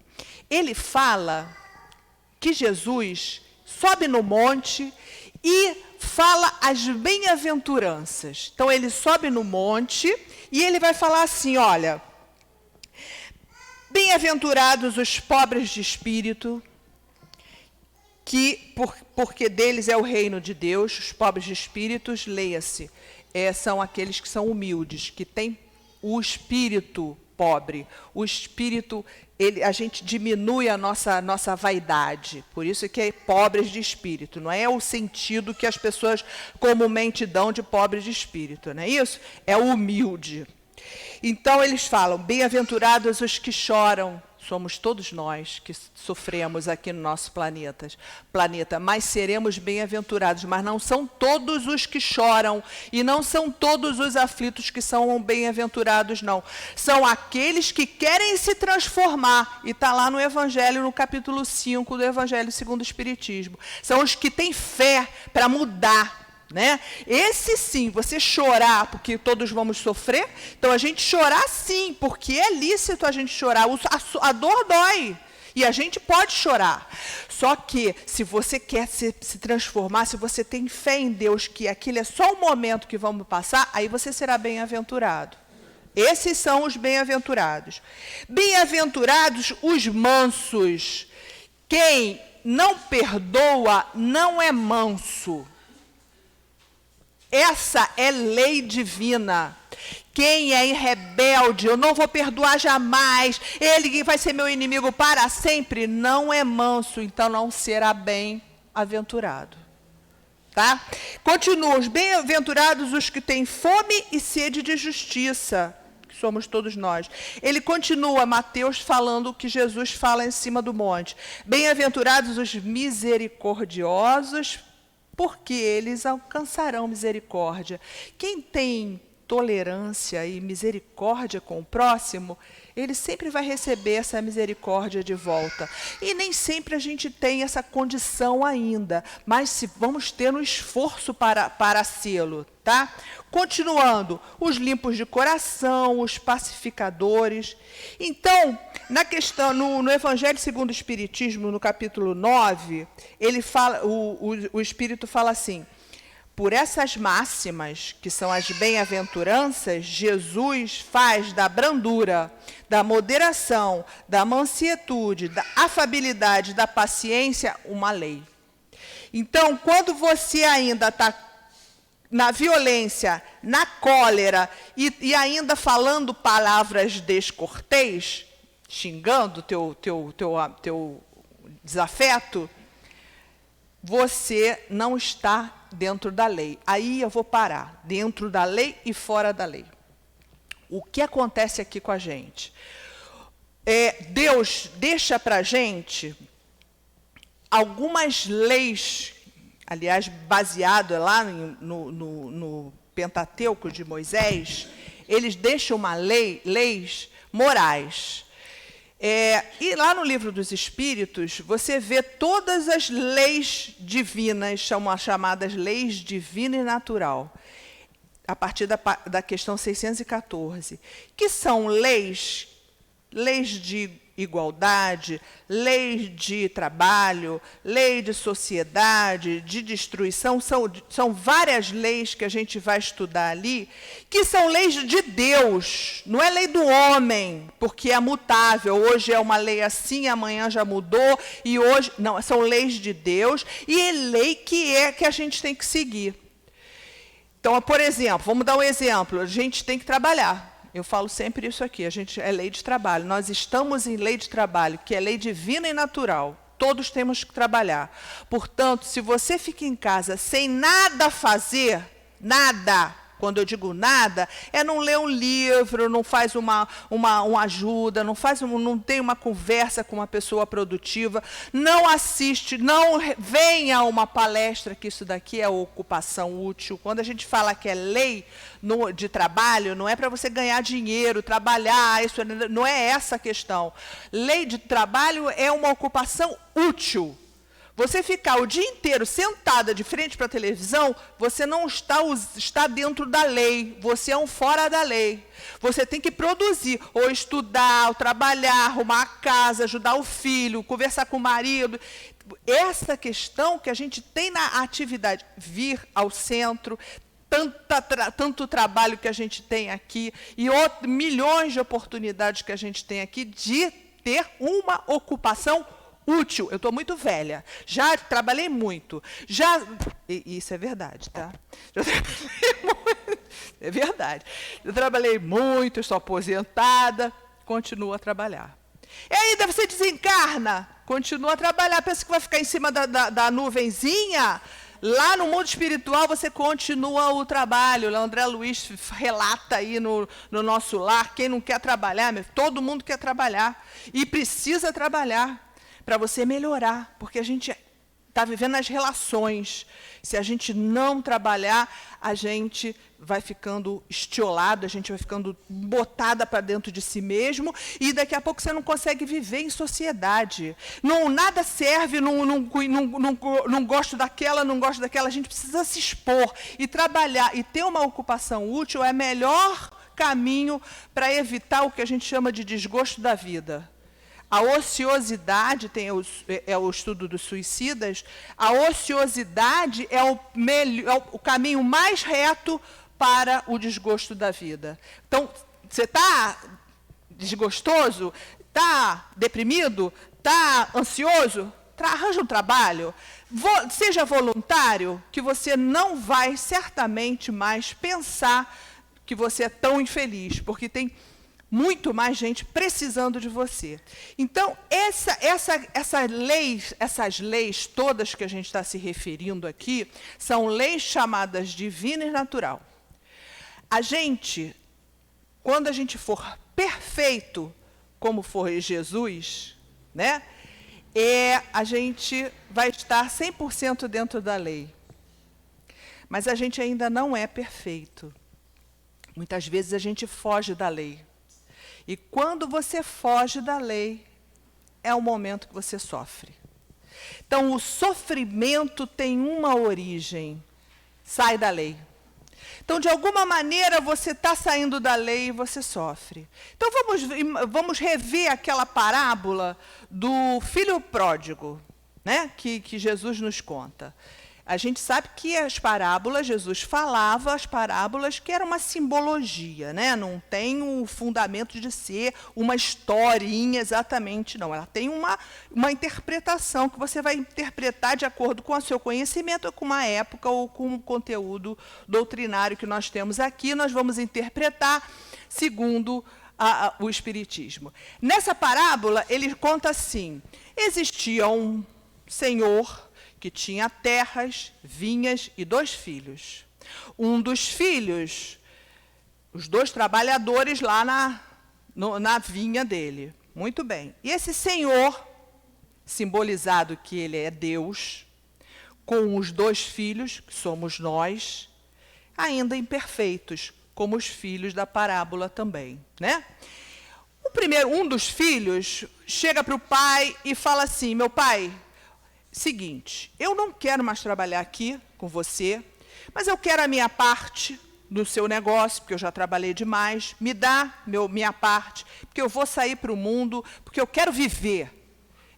ele fala que Jesus sobe no monte e fala as bem-aventuranças. Então, ele sobe no monte e ele vai falar assim, olha, bem-aventurados os pobres de espírito, porque deles é o reino de Deus. Os pobres de espíritos, leia-se, são aqueles que são humildes, que têm o espírito pobre. O espírito, a gente diminui a nossa vaidade. Por isso que é pobres de espírito. Não é o sentido que as pessoas comumente dão de pobres de espírito, não é isso? É o humilde. Então, eles falam, bem-aventurados os que choram, somos todos nós que sofremos aqui no nosso planeta, mas seremos bem-aventurados, mas não são todos os que choram, e não são todos os aflitos que são bem-aventurados, não. São aqueles que querem se transformar, e está lá no Evangelho, no capítulo 5 do Evangelho segundo o Espiritismo. São os que têm fé para mudar. Né? Esse sim, você chorar, porque todos vamos sofrer, então a gente chorar sim, porque é lícito a gente chorar, a dor dói, e a gente pode chorar. Só que, se você quer se transformar, se você tem fé em Deus, que aquilo é só um momento que vamos passar, aí você será bem-aventurado. Esses são os bem-aventurados. Bem-aventurados os mansos. Quem não perdoa não é manso. Essa é lei divina. Quem é rebelde, eu não vou perdoar jamais, ele vai ser meu inimigo para sempre, não é manso, então não será bem-aventurado. Tá? Continua, os bem-aventurados os que têm fome e sede de justiça, que somos todos nós. Ele continua, Mateus, falando o que Jesus fala em cima do monte. Bem-aventurados os misericordiosos, porque eles alcançarão misericórdia. Quem tem tolerância e misericórdia com o próximo, ele sempre vai receber essa misericórdia de volta. E nem sempre a gente tem essa condição ainda, mas se vamos ter um esforço para sê-lo, tá? Continuando, os limpos de coração, os pacificadores. Então, na questão, no Evangelho segundo o Espiritismo, no capítulo 9, ele fala, o Espírito fala assim, por essas máximas, que são as bem-aventuranças, Jesus faz da brandura, da moderação, da mansietude, da afabilidade, da paciência, uma lei. Então, quando você ainda está na violência, na cólera, e ainda falando palavras descortês, xingando teu desafeto, você não está dentro da lei. Aí eu vou parar, dentro da lei e fora da lei. O que acontece aqui com a gente? Deus deixa para a gente algumas leis, aliás, baseado lá no Pentateuco de Moisés, eles deixam leis morais. E lá no Livro dos Espíritos, você vê todas as leis divinas, são chamadas leis divina e natural, a partir da questão 614, que são leis de igualdade, lei de trabalho, lei de sociedade, de destruição, são várias leis que a gente vai estudar ali, que são leis de Deus, não é lei do homem, porque é mutável, hoje é uma lei assim, amanhã já mudou, e hoje... Não, são leis de Deus, e é lei que a gente tem que seguir. Então, por exemplo, vamos dar um exemplo, a gente tem que trabalhar. Eu falo sempre isso aqui, a gente é lei de trabalho. Nós estamos em lei de trabalho, que é lei divina e natural. Todos temos que trabalhar. Portanto, se você fica em casa sem nada fazer, nada, quando eu digo nada, é não ler um livro, não faz uma ajuda, não tem uma conversa com uma pessoa produtiva, não assiste, não venha a uma palestra, que isso daqui é ocupação útil. Quando a gente fala que é lei de trabalho, não é para você ganhar dinheiro, trabalhar, isso não é essa a questão. Lei de trabalho é uma ocupação útil. Você ficar o dia inteiro sentada de frente para a televisão, você não está dentro da lei, você é um fora da lei. Você tem que produzir, ou estudar, ou trabalhar, arrumar a casa, ajudar o filho, conversar com o marido. Essa questão que a gente tem na atividade, vir ao centro, tanto trabalho que a gente tem aqui, e milhões de oportunidades que a gente tem aqui de ter uma ocupação útil. Eu estou muito velha, já trabalhei muito, isso é verdade, tá? Já trabalhei muito, é verdade. Eu trabalhei muito, estou aposentada, continuo a trabalhar. E ainda você desencarna, continua a trabalhar, pensa que vai ficar em cima da nuvenzinha? Lá no mundo espiritual você continua o trabalho. O André Luiz relata aí no nosso lar, quem não quer trabalhar, todo mundo quer trabalhar, e precisa trabalhar, para você melhorar, porque a gente está vivendo as relações. Se a gente não trabalhar, a gente vai ficando estiolado, a gente vai ficando botada para dentro de si mesmo, e daqui a pouco você não consegue viver em sociedade. Nada serve, não gosto daquela, não gosto daquela, a gente precisa se expor e trabalhar, e ter uma ocupação útil é o melhor caminho para evitar o que a gente chama de desgosto da vida. A ociosidade, é o estudo dos suicidas, a ociosidade é o caminho mais reto para o desgosto da vida. Então, você está desgostoso? Está deprimido? Está ansioso? Arranja um trabalho. Seja voluntário, que você não vai certamente mais pensar que você é tão infeliz, porque tem muito mais gente precisando de você. Então, essas leis todas que a gente está se referindo aqui, são leis chamadas divina e natural. A gente, quando a gente for perfeito, como foi Jesus, né, a gente vai estar 100% dentro da lei. Mas a gente ainda não é perfeito. Muitas vezes a gente foge da lei. E quando você foge da lei, é o momento que você sofre. Então, o sofrimento tem uma origem. Sai da lei. Então, de alguma maneira, você está saindo da lei e você sofre. Então, vamos rever aquela parábola do filho pródigo, né, que Jesus nos conta. A gente sabe que as parábolas, Jesus falava as parábolas que eram uma simbologia, né? Não tem o fundamento de ser uma historinha exatamente, não. Ela tem uma interpretação que você vai interpretar de acordo com o seu conhecimento, ou com uma época, ou com o conteúdo doutrinário que nós temos aqui. Nós vamos interpretar segundo o Espiritismo. Nessa parábola, ele conta assim: existia um senhor que tinha terras, vinhas e 2 filhos. Um dos filhos, os 2 trabalhadores lá na vinha dele. Muito bem. E esse senhor, simbolizado que ele é Deus, com os 2 filhos, que somos nós, ainda imperfeitos, como os filhos da parábola também, né? Um dos filhos chega para o pai e fala assim: meu pai, seguinte, eu não quero mais trabalhar aqui com você, mas eu quero a minha parte no seu negócio, porque eu já trabalhei demais, me dá minha parte, porque eu vou sair para o mundo, porque eu quero viver,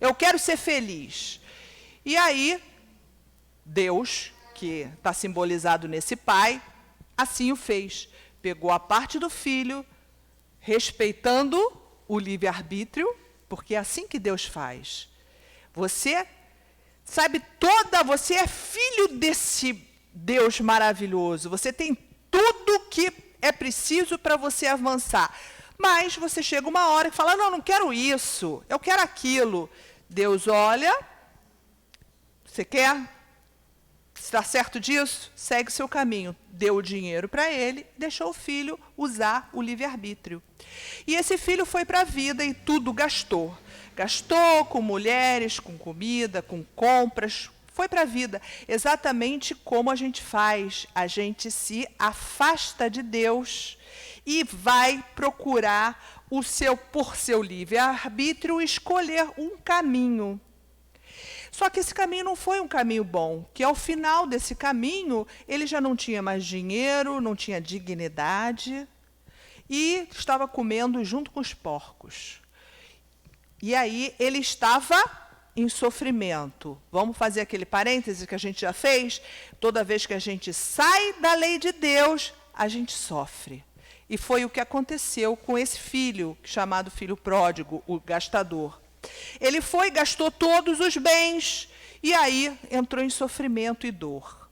eu quero ser feliz. E aí, Deus, que está simbolizado nesse pai, assim o fez. Pegou a parte do filho, respeitando o livre-arbítrio, porque é assim que Deus faz. Você sabe você é filho desse Deus maravilhoso, você tem tudo que é preciso para você avançar. Mas você chega uma hora e fala, não quero isso, eu quero aquilo. Deus olha, você quer? Está certo disso? Segue seu caminho. Deu o dinheiro para ele, deixou o filho usar o livre-arbítrio. E esse filho foi para a vida e tudo gastou. Gastou com mulheres, com comida, com compras, foi para a vida. Exatamente como a gente faz. A gente se afasta de Deus e vai procurar por seu livre-arbítrio, escolher um caminho. Só que esse caminho não foi um caminho bom, que ao final desse caminho, ele já não tinha mais dinheiro, não tinha dignidade, e estava comendo junto com os porcos. E aí ele estava em sofrimento. Vamos fazer aquele parêntese que a gente já fez? Toda vez que a gente sai da lei de Deus, a gente sofre. E foi o que aconteceu com esse filho, chamado filho pródigo, o gastador. Ele foi, gastou todos os bens, e aí entrou em sofrimento e dor.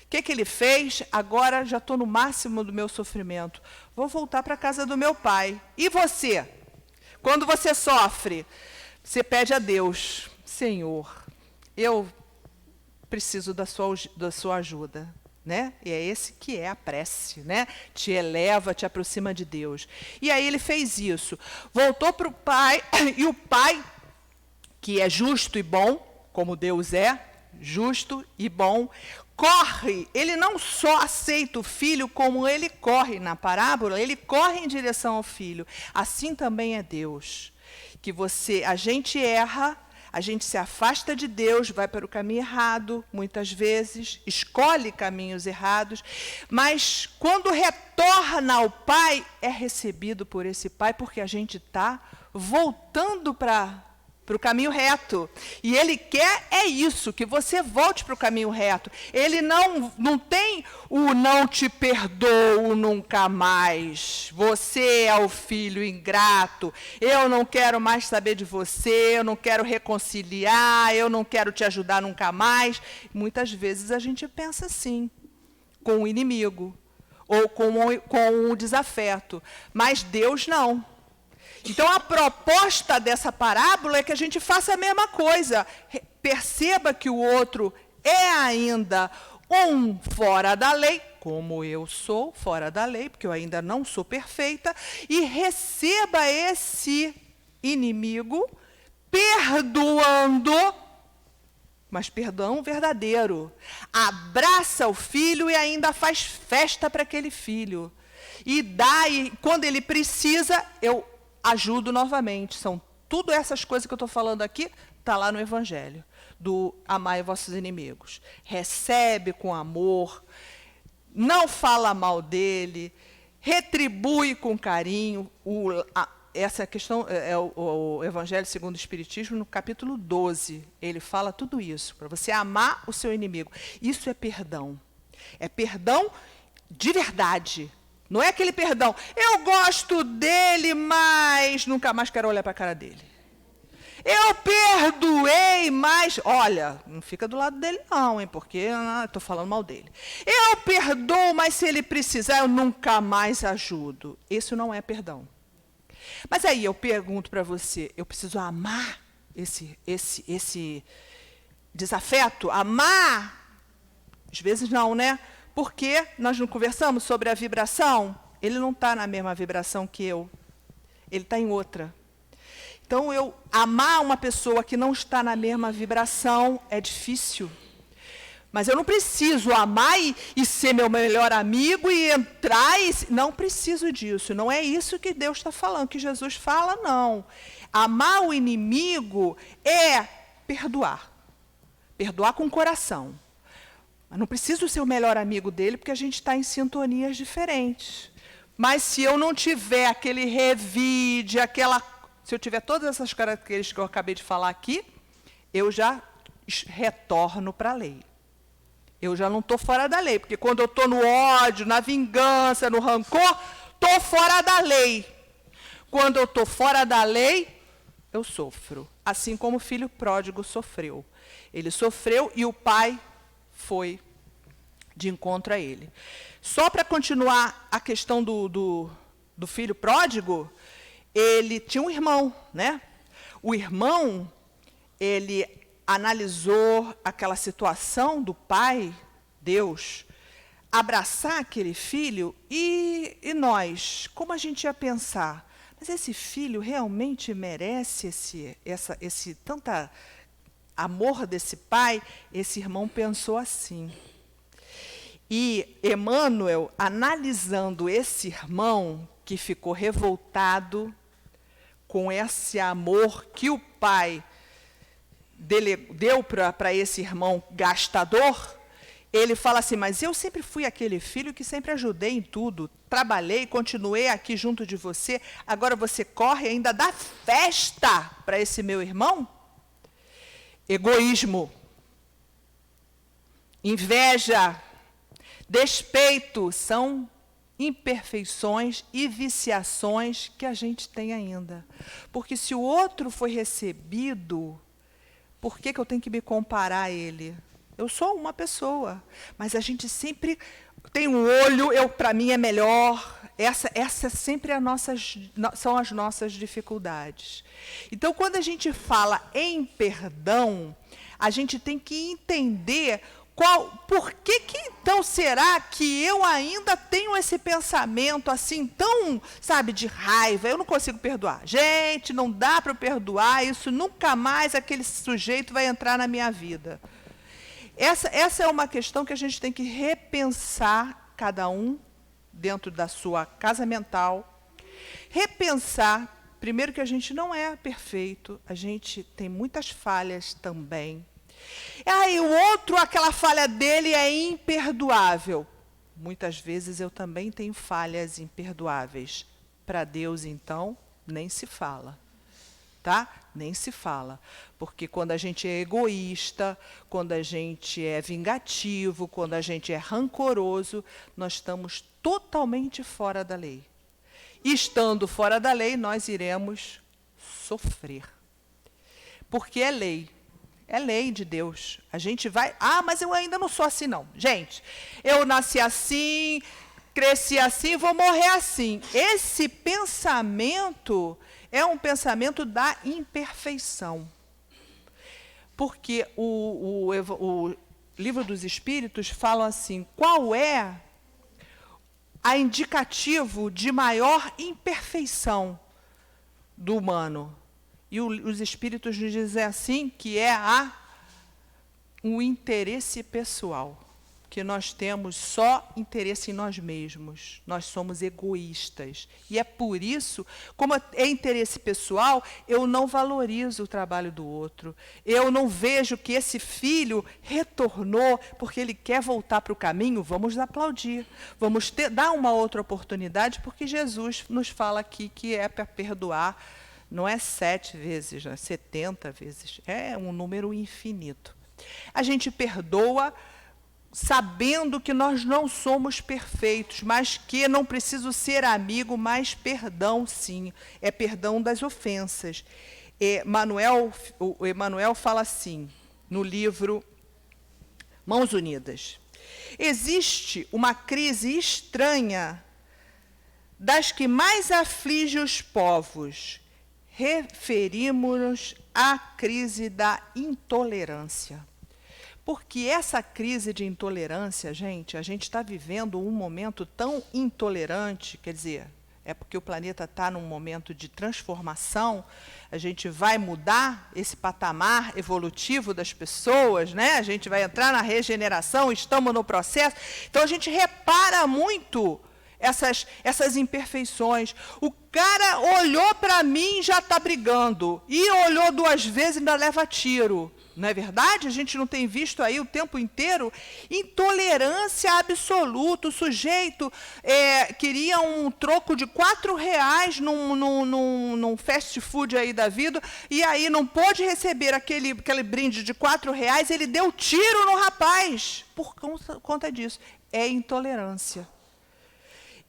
O que ele fez? Agora já estou no máximo do meu sofrimento. Vou voltar para a casa do meu pai. E você? Quando você sofre, você pede a Deus, Senhor, eu preciso da sua ajuda. Né? E é esse que é a prece, né? Te eleva, te aproxima de Deus. E aí ele fez isso. Voltou para o pai, e o pai, que é justo e bom, como Deus é, justo e bom, corre. Ele não só aceita o filho, como ele corre na parábola, ele corre em direção ao filho. Assim também é Deus. Que a gente erra, a gente se afasta de Deus, vai para o caminho errado, muitas vezes, escolhe caminhos errados, mas quando retorna ao Pai, é recebido por esse Pai, porque a gente está voltando para o caminho reto. E Ele quer isso, que você volte para o caminho reto. Ele não tem o não te perdoo nunca mais. Você é o filho ingrato. Eu não quero mais saber de você, eu não quero reconciliar, eu não quero te ajudar nunca mais. Muitas vezes a gente pensa assim, com o inimigo, ou com o desafeto. Mas Deus não. Então, a proposta dessa parábola é que a gente faça a mesma coisa. Perceba que o outro é ainda um fora da lei, como eu sou fora da lei, porque eu ainda não sou perfeita, e receba esse inimigo perdoando, mas perdão verdadeiro. Abraça o filho e ainda faz festa para aquele filho. E quando ele precisa, eu ajudo novamente. São tudo essas coisas que eu estou falando aqui, está lá no Evangelho, do amai vossos inimigos. Recebe com amor, não fala mal dele, retribui com carinho. Essa questão é o Evangelho segundo o Espiritismo, no capítulo 12. Ele fala tudo isso, para você amar o seu inimigo. Isso é perdão. É perdão de verdade. Não é aquele perdão, eu gosto dele, mas nunca mais quero olhar para a cara dele. Eu perdoei, mas... Olha, não fica do lado dele não, hein, porque estou falando mal dele. Eu perdoo, mas se ele precisar, eu nunca mais ajudo. Isso não é perdão. Mas aí eu pergunto para você, eu preciso amar esse desafeto? Amar? Às vezes não, né? Porque nós não conversamos sobre a vibração? Ele não está na mesma vibração que eu. Ele está em outra. Então, eu amar uma pessoa que não está na mesma vibração é difícil. Mas eu não preciso amar e ser meu melhor amigo e entrar. Não preciso disso. Não é isso que Deus está falando, que Jesus fala, não. Amar o inimigo é perdoar. Perdoar com o coração. Mas não preciso ser o melhor amigo dele, porque a gente está em sintonias diferentes. Mas se eu não tiver aquele revide, se eu tiver todas essas características que eu acabei de falar aqui, eu já retorno para a lei. Eu já não estou fora da lei, porque quando eu estou no ódio, na vingança, no rancor, estou fora da lei. Quando eu estou fora da lei, eu sofro. Assim como o filho pródigo sofreu. Ele sofreu e o pai foi de encontro a ele. Só para continuar a questão do filho pródigo, ele tinha um irmão, né? O irmão, ele analisou aquela situação do pai, Deus, abraçar aquele filho e nós, como a gente ia pensar? Mas esse filho realmente merece esse tanta amor desse pai? Esse irmão pensou assim. E Emmanuel, analisando esse irmão que ficou revoltado com esse amor que o pai deu para esse irmão gastador, ele fala assim, mas eu sempre fui aquele filho que sempre ajudei em tudo, trabalhei, continuei aqui junto de você, agora você corre e ainda dá festa para esse meu irmão? Egoísmo, inveja, despeito, são imperfeições e viciações que a gente tem ainda. Porque se o outro foi recebido, por que eu tenho que me comparar a ele? Eu sou uma pessoa, mas a gente sempre tem um olho, para mim é melhor. Essa sempre são as nossas dificuldades. Então, quando a gente fala em perdão, a gente tem que entender por que então será que eu ainda tenho esse pensamento assim tão, sabe, de raiva? Eu não consigo perdoar. Gente, não dá para perdoar, isso nunca mais aquele sujeito vai entrar na minha vida. Essa é uma questão que a gente tem que repensar, cada um, dentro da sua casa mental. Repensar, primeiro que a gente não é perfeito, a gente tem muitas falhas também. E o outro, aquela falha dele é imperdoável. Muitas vezes eu também tenho falhas imperdoáveis. Para Deus, então, nem se fala. Tá? Nem se fala. Porque quando a gente é egoísta, quando a gente é vingativo, quando a gente é rancoroso, nós estamos totalmente fora da lei. E estando fora da lei, nós iremos sofrer. Porque é lei. É lei de Deus. A gente vai... mas eu ainda não sou assim, não. Gente, eu nasci assim, cresci assim, vou morrer assim. Esse pensamento é um pensamento da imperfeição. Porque o Livro dos Espíritos fala assim, qual é a indicativo de maior imperfeição do humano? E os Espíritos nos dizem assim, que é o interesse pessoal. Que nós temos só interesse em nós mesmos. Nós somos egoístas. E é por isso, como é interesse pessoal, eu não valorizo o trabalho do outro. Eu não vejo que esse filho retornou porque ele quer voltar para o caminho. Vamos aplaudir. Vamos dar uma outra oportunidade, porque Jesus nos fala aqui que é para perdoar. Não é 7 vezes, é 70 vezes. É um número infinito. A gente perdoa sabendo que nós não somos perfeitos, mas que não preciso ser amigo, mas perdão, sim. É perdão das ofensas. O Emmanuel fala assim, no livro Mãos Unidas. Existe uma crise estranha das que mais aflige os povos. Referimos-nos à crise da intolerância. Porque essa crise de intolerância, gente, a gente está vivendo um momento tão intolerante, quer dizer, é porque o planeta está num momento de transformação, a gente vai mudar esse patamar evolutivo das pessoas, né? A gente vai entrar na regeneração, estamos no processo. Então, a gente repara muito essas imperfeições. O cara olhou para mim e já está brigando. E olhou 2 vezes e ainda leva tiro. Não é verdade? A gente não tem visto aí o tempo inteiro intolerância absoluta. O sujeito queria um troco de R$ 4 num fast food aí da vida, e aí não pôde receber aquele brinde de R$ 4, ele deu tiro no rapaz por conta disso. É intolerância.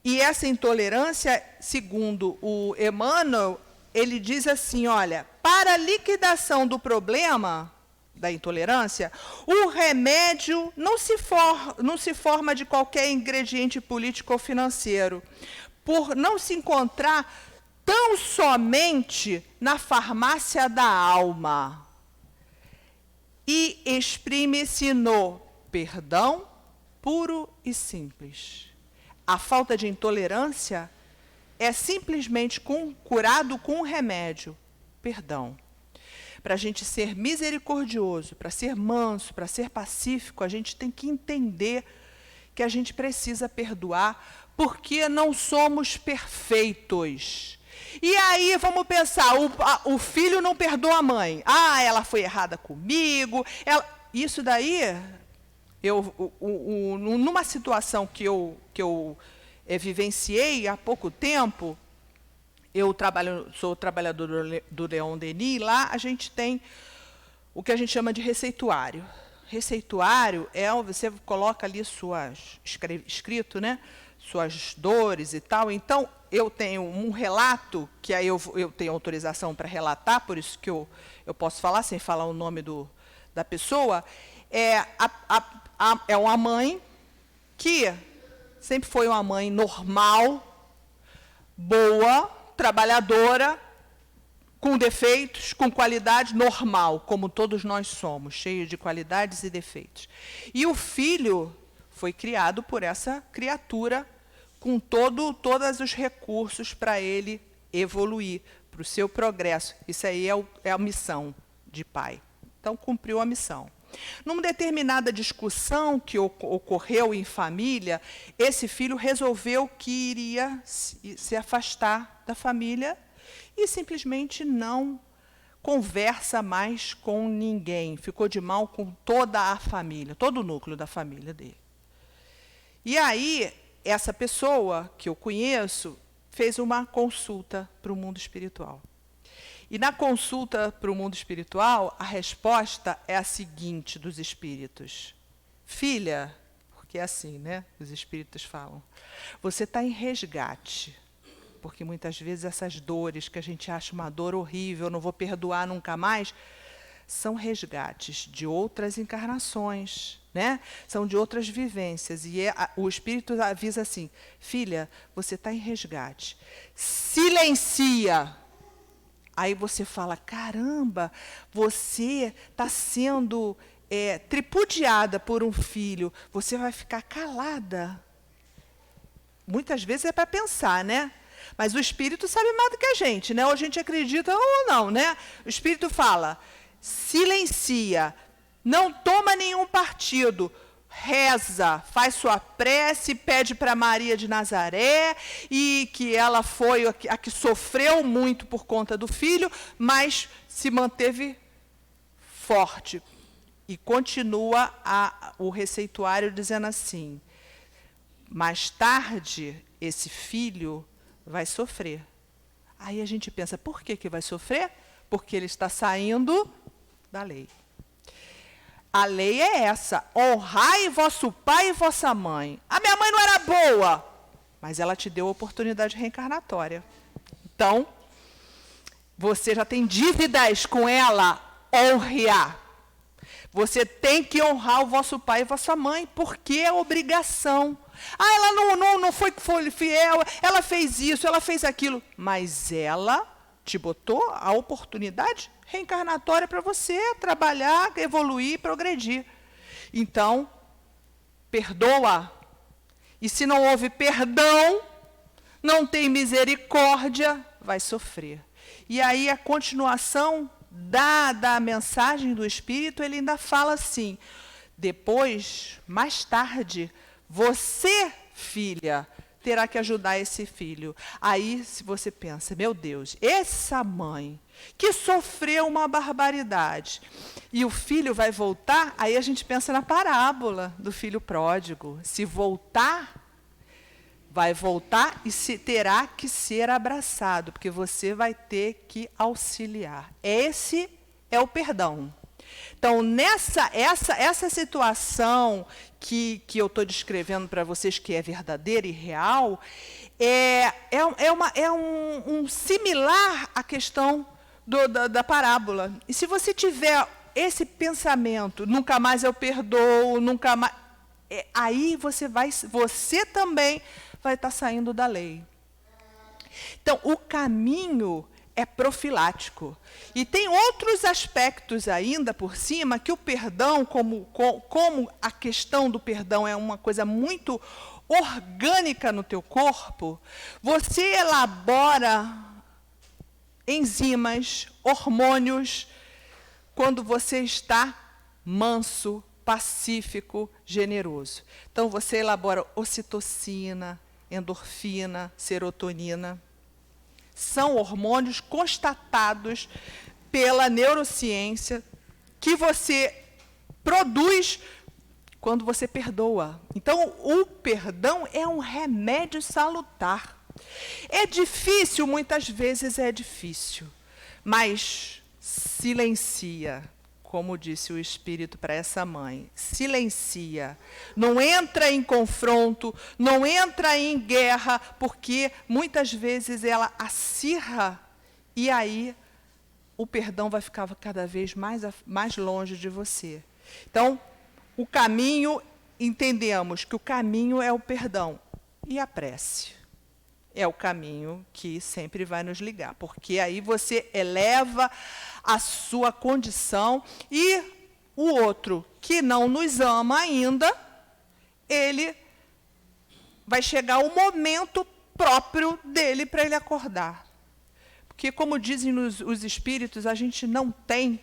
E essa intolerância, segundo o Emmanuel, ele diz assim, olha, para a liquidação do problema da intolerância, o remédio não se forma de qualquer ingrediente político ou financeiro, por não se encontrar tão somente na farmácia da alma, e exprime-se no perdão puro e simples. A falta de intolerância é simplesmente curado com um remédio, perdão. Para a gente ser misericordioso, para ser manso, para ser pacífico, a gente tem que entender que a gente precisa perdoar, porque não somos perfeitos. E aí, vamos pensar, o filho não perdoa a mãe. Ah, ela foi errada comigo. Isso daí, numa situação que eu vivenciei há pouco tempo, eu sou trabalhador do Leon Denis, lá a gente tem o que a gente chama de receituário. Receituário você coloca ali escrito, né, suas dores e tal. Então, eu tenho um relato, que aí eu tenho autorização para relatar, por isso que eu posso falar, sem falar o nome da pessoa. É uma mãe que sempre foi uma mãe normal, boa, trabalhadora, com defeitos, com qualidade, normal, como todos nós somos, cheio de qualidades e defeitos. E o filho foi criado por essa criatura com todos os recursos para ele evoluir, para o seu progresso. Isso aí é a missão de pai. Então, cumpriu a missão. Numa determinada discussão que ocorreu em família, esse filho resolveu que iria se afastar da família e simplesmente não conversa mais com ninguém. Ficou de mal com toda a família, todo o núcleo da família dele. E aí, essa pessoa que eu conheço fez uma consulta para o mundo espiritual. E na consulta para o mundo espiritual, a resposta é a seguinte dos espíritos. Filha, porque é assim, né? Os espíritos falam. Você está em resgate. Porque muitas vezes essas dores, que a gente acha uma dor horrível, não vou perdoar nunca mais, são resgates de outras encarnações, né? São de outras vivências. E o espírito avisa assim, filha, você está em resgate. Silencia. Aí você fala, caramba, você está sendo tripudiada por um filho, você vai ficar calada. Muitas vezes é para pensar, né? Mas o espírito sabe mais do que a gente, né? Ou a gente acredita ou não, né? O espírito fala, silencia, não toma nenhum partido, reza, faz sua prece, pede para Maria de Nazaré, e que ela foi a que sofreu muito por conta do filho, mas se manteve forte. E continua o receituário dizendo assim, mais tarde, esse filho vai sofrer. Aí a gente pensa, por que vai sofrer? Porque ele está saindo da lei. A lei é essa, honrai vosso pai e vossa mãe. A minha mãe não era boa, mas ela te deu oportunidade reencarnatória. Então, você já tem dívidas com ela, honre-a. Você tem que honrar o vosso pai e vossa mãe, porque é obrigação. Ah, ela não foi fiel, ela fez isso, ela fez aquilo. Mas ela te botou a oportunidade reencarnatória para você trabalhar, evoluir, progredir. Então, perdoa. E se não houve perdão, não tem misericórdia, vai sofrer. E aí a continuação da mensagem do Espírito, ele ainda fala assim, depois, mais tarde, você, filha, terá que ajudar esse filho. Aí, se você pensa, meu Deus, essa mãe que sofreu uma barbaridade e o filho vai voltar, aí a gente pensa na parábola do filho pródigo. Se voltar, vai voltar e terá que ser abraçado, porque você vai ter que auxiliar. Esse é o perdão. Então, essa situação que eu estou descrevendo para vocês, que é verdadeira e real, é um similar à questão da parábola. E se você tiver esse pensamento, nunca mais eu perdoo, nunca mais, aí você também vai estar saindo da lei. Então, o caminho é profilático. E tem outros aspectos ainda por cima, que o perdão, como a questão do perdão é uma coisa muito orgânica no teu corpo, você elabora enzimas, hormônios, quando você está manso, pacífico, generoso. Então, você elabora ocitocina, endorfina, serotonina. São hormônios constatados pela neurociência que você produz quando você perdoa. Então, o perdão é um remédio salutar. É difícil, muitas vezes é difícil, mas silencia, como disse o Espírito para essa mãe, silencia, não entra em confronto, não entra em guerra, porque muitas vezes ela acirra e aí o perdão vai ficar cada vez mais longe de você. Então, o caminho, entendemos que o caminho é o perdão e a prece. É o caminho que sempre vai nos ligar, porque aí você eleva a sua condição e o outro que não nos ama ainda, ele vai chegar o momento próprio dele para ele acordar. Porque, como dizem os espíritos, a gente não tem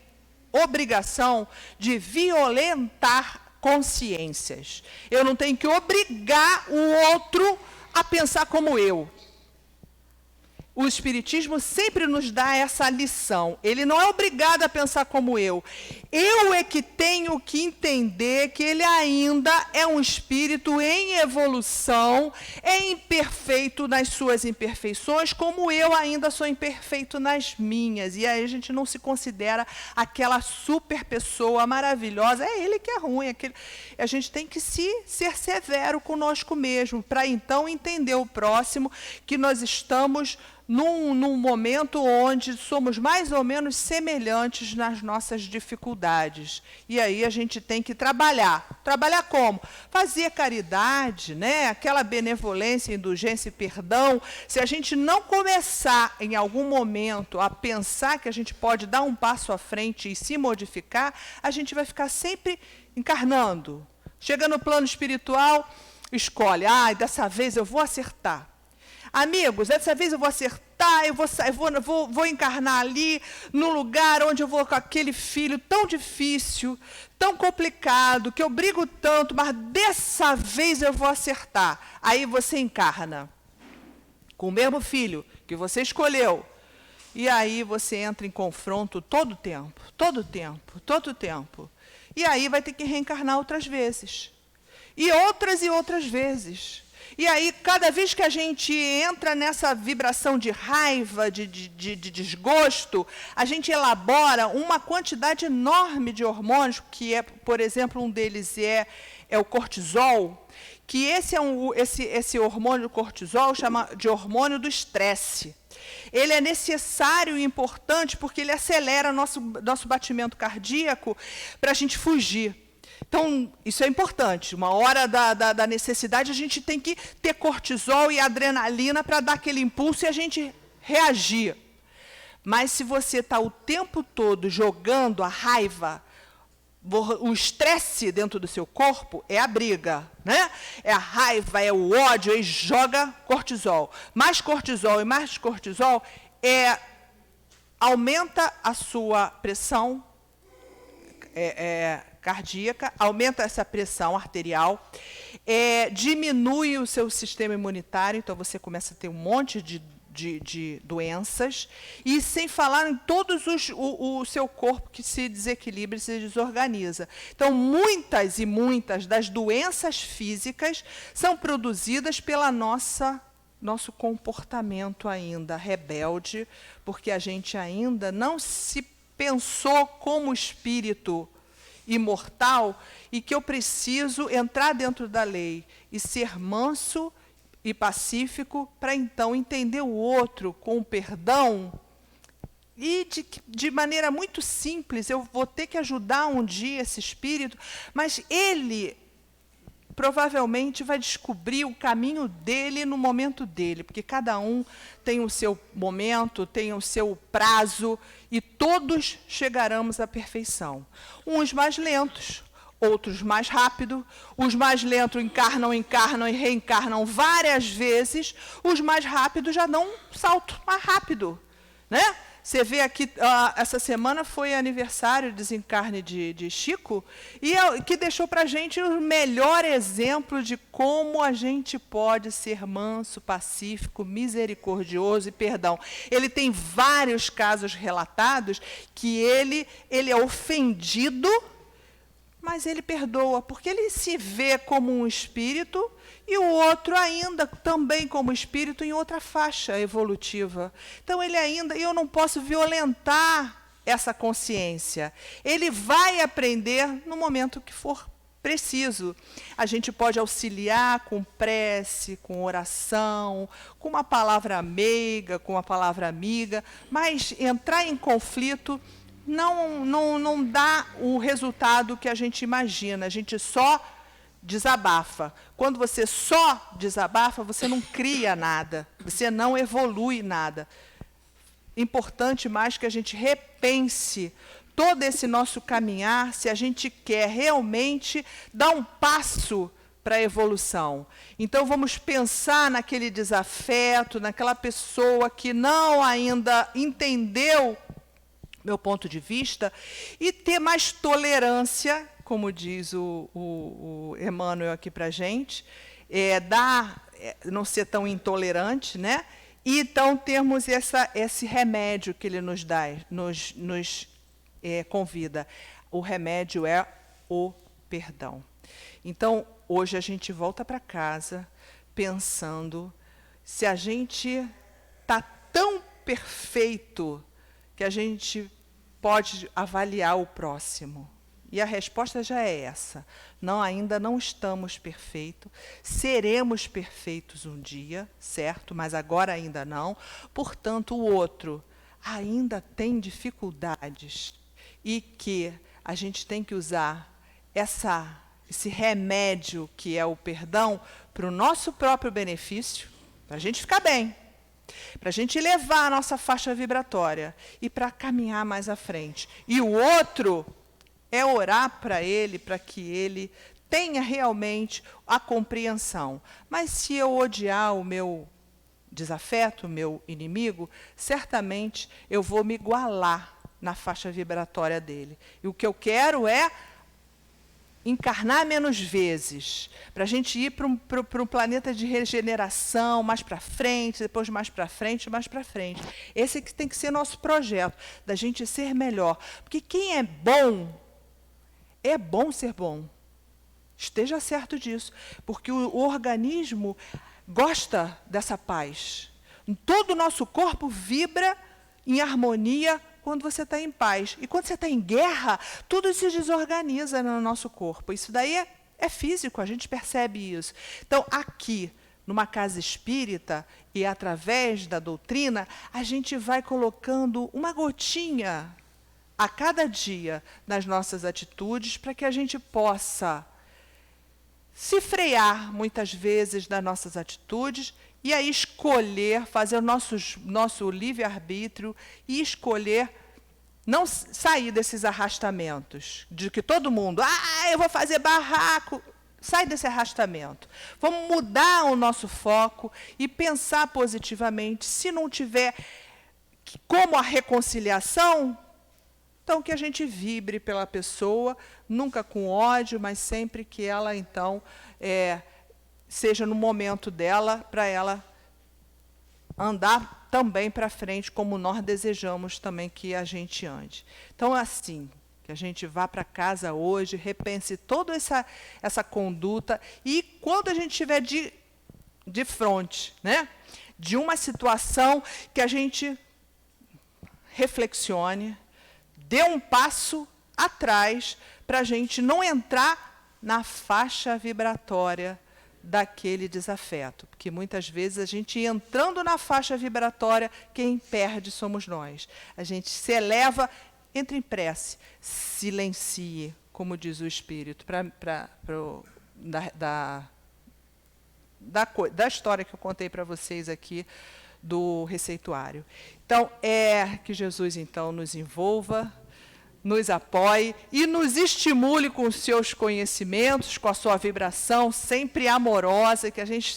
obrigação de violentar consciências. Eu não tenho que obrigar o outro a pensar como eu. O Espiritismo sempre nos dá essa lição. Ele não é obrigado a pensar como eu. Eu é que tenho que entender que ele ainda é um espírito em evolução, é imperfeito nas suas imperfeições, como eu ainda sou imperfeito nas minhas. E aí a gente não se considera aquela super pessoa maravilhosa. É ele que é ruim. A gente tem que ser severo conosco mesmo, para então entender o próximo, que nós estamos num momento onde somos mais ou menos semelhantes nas nossas dificuldades. E aí a gente tem que trabalhar. Trabalhar como? Fazer caridade, né? Aquela benevolência, indulgência e perdão. Se a gente não começar, em algum momento, a pensar que a gente pode dar um passo à frente e se modificar, a gente vai ficar sempre encarnando. Chega no plano espiritual, escolhe, dessa vez eu vou acertar. Amigos, dessa vez eu vou acertar, eu vou encarnar ali, no lugar onde eu vou com aquele filho tão difícil, tão complicado, que eu brigo tanto, mas dessa vez eu vou acertar. Aí você encarna com o mesmo filho que você escolheu. E aí você entra em confronto todo tempo. E aí vai ter que reencarnar outras vezes. E outras vezes. E aí, cada vez que a gente entra nessa vibração de raiva, de desgosto, a gente elabora uma quantidade enorme de hormônios, que é, por exemplo, um deles é o cortisol, que esse hormônio cortisol chama de hormônio do estresse. Ele é necessário e importante porque ele acelera nosso batimento cardíaco para a gente fugir. Então, isso é importante. Uma hora da necessidade, a gente tem que ter cortisol e adrenalina para dar aquele impulso e a gente reagir. Mas se você está o tempo todo jogando a raiva, o estresse dentro do seu corpo, é a briga, né? É a raiva, é o ódio, aí joga cortisol. Mais cortisol aumenta a sua pressão cardíaca, aumenta essa pressão arterial, diminui o seu sistema imunitário, então você começa a ter um monte de doenças, e sem falar em todos o seu corpo que se desequilibra e se desorganiza. Então, muitas e muitas das doenças físicas são produzidas pela nosso comportamento ainda rebelde, porque a gente ainda não se pensou como espírito imortal e que eu preciso entrar dentro da lei e ser manso e pacífico para então entender o outro com perdão. E de maneira muito simples, eu vou ter que ajudar um dia esse espírito, mas ele provavelmente vai descobrir o caminho dele no momento dele, porque cada um tem o seu momento, tem o seu prazo, e todos chegaremos à perfeição. Uns mais lentos, outros mais rápido. Os mais lentos encarnam e reencarnam várias vezes. Os mais rápidos já dão um salto mais rápido, né? Você vê aqui, essa semana foi aniversário do desencarne de Chico, e que deixou para a gente o melhor exemplo de como a gente pode ser manso, pacífico, misericordioso e perdão. Ele tem vários casos relatados que ele é ofendido, mas ele perdoa, porque ele se vê como um espírito e o outro ainda também como espírito em outra faixa evolutiva. Então, eu não posso violentar essa consciência. Ele vai aprender no momento que for preciso. A gente pode auxiliar com prece, com oração, com uma palavra meiga, com uma palavra amiga, mas entrar em conflito não dá o resultado que a gente imagina. A gente só desabafa. Quando você só desabafa, você não cria nada, você não evolui nada. Importante mais que a gente repense todo esse nosso caminhar, se a gente quer realmente dar um passo para a evolução. Então, vamos pensar naquele desafeto, naquela pessoa que não ainda entendeu meu ponto de vista, e ter mais tolerância, como diz o Emmanuel aqui para a gente, não ser tão intolerante, né? E então termos esse remédio que ele nos dá, nos convida. O remédio é o perdão. Então, hoje a gente volta para casa pensando se a gente está tão perfeito que a gente pode avaliar o próximo. E a resposta já é essa. Ainda não estamos perfeitos. Seremos perfeitos um dia, certo? Mas agora ainda não. Portanto, o outro ainda tem dificuldades e que a gente tem que usar esse remédio que é o perdão para o nosso próprio benefício, para a gente ficar bem, para a gente elevar a nossa faixa vibratória e para caminhar mais à frente. E o outro é orar para ele, para que ele tenha realmente a compreensão. Mas se eu odiar o meu desafeto, o meu inimigo, certamente eu vou me igualar na faixa vibratória dele. E o que eu quero é encarnar menos vezes, para a gente ir para um planeta de regeneração, mais para frente, depois mais para frente, mais para frente. Esse que tem que ser nosso projeto, da gente ser melhor. Porque quem é bom ser bom. Esteja certo disso, porque o organismo gosta dessa paz. Todo o nosso corpo vibra em harmonia quando você está em paz. E quando você está em guerra, tudo se desorganiza no nosso corpo. Isso daí é físico, a gente percebe isso. Então, aqui, numa casa espírita, e através da doutrina, a gente vai colocando uma gotinha a cada dia nas nossas atitudes, para que a gente possa se frear, muitas vezes, das nossas atitudes, e aí escolher, fazer o nosso livre-arbítrio e escolher não sair desses arrastamentos, de que todo mundo, eu vou fazer barraco. Sai desse arrastamento. Vamos mudar o nosso foco e pensar positivamente. Se não tiver como a reconciliação, Então, que a gente vibre pela pessoa, nunca com ódio, mas sempre que ela, então, seja no momento dela, para ela andar também para frente, como nós desejamos também que a gente ande. Então, assim, que a gente vá para casa hoje, repense toda essa conduta, e quando a gente estiver de frente, né, de uma situação, que a gente reflexione, dê um passo atrás, para a gente não entrar na faixa vibratória daquele desafeto. Porque muitas vezes a gente entrando na faixa vibratória, quem perde somos nós. A gente se eleva, entra em prece, silencie, como diz o Espírito, da história que eu contei para vocês aqui, do receituário. Então, que Jesus, então, nos envolva, nos apoie e nos estimule com os seus conhecimentos, com a sua vibração sempre amorosa, que a gente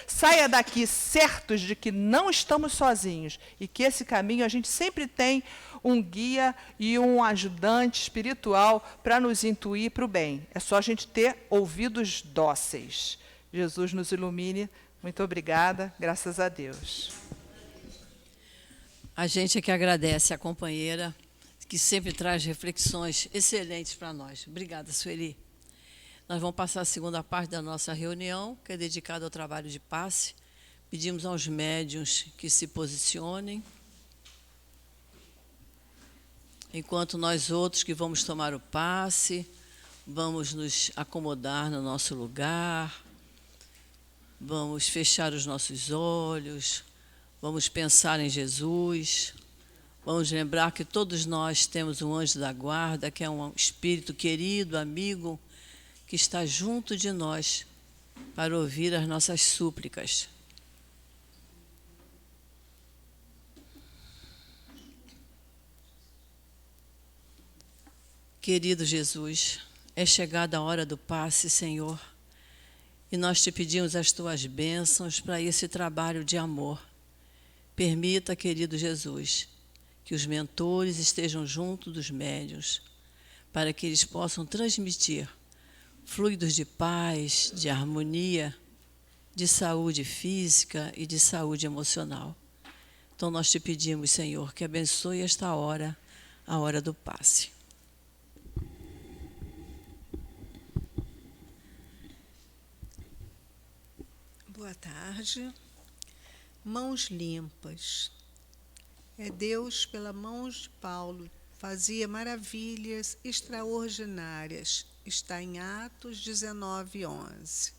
saia daqui certos de que não estamos sozinhos e que esse caminho a gente sempre tem um guia e um ajudante espiritual para nos intuir para o bem. É só a gente ter ouvidos dóceis. Jesus nos ilumine. Muito obrigada, graças a Deus. A gente é que agradece a companheira, que sempre traz reflexões excelentes para nós. Obrigada, Sueli. Nós vamos passar a segunda parte da nossa reunião, que é dedicada ao trabalho de passe. Pedimos aos médiuns que se posicionem, enquanto nós outros que vamos tomar o passe, vamos nos acomodar no nosso lugar, vamos fechar os nossos olhos, vamos pensar em Jesus, vamos lembrar que todos nós temos um anjo da guarda, que é um espírito querido, amigo, que está junto de nós para ouvir as nossas súplicas. Querido Jesus, é chegada a hora do passe, Senhor, e nós te pedimos as tuas bênçãos para esse trabalho de amor. Permita, querido Jesus, que os mentores estejam junto dos médiuns, para que eles possam transmitir fluidos de paz, de harmonia, de saúde física e de saúde emocional. Então nós te pedimos, Senhor, que abençoe esta hora, a hora do passe. Boa tarde. Mãos limpas. Deus, pela mão de Paulo, fazia maravilhas extraordinárias. Está em Atos 19:11.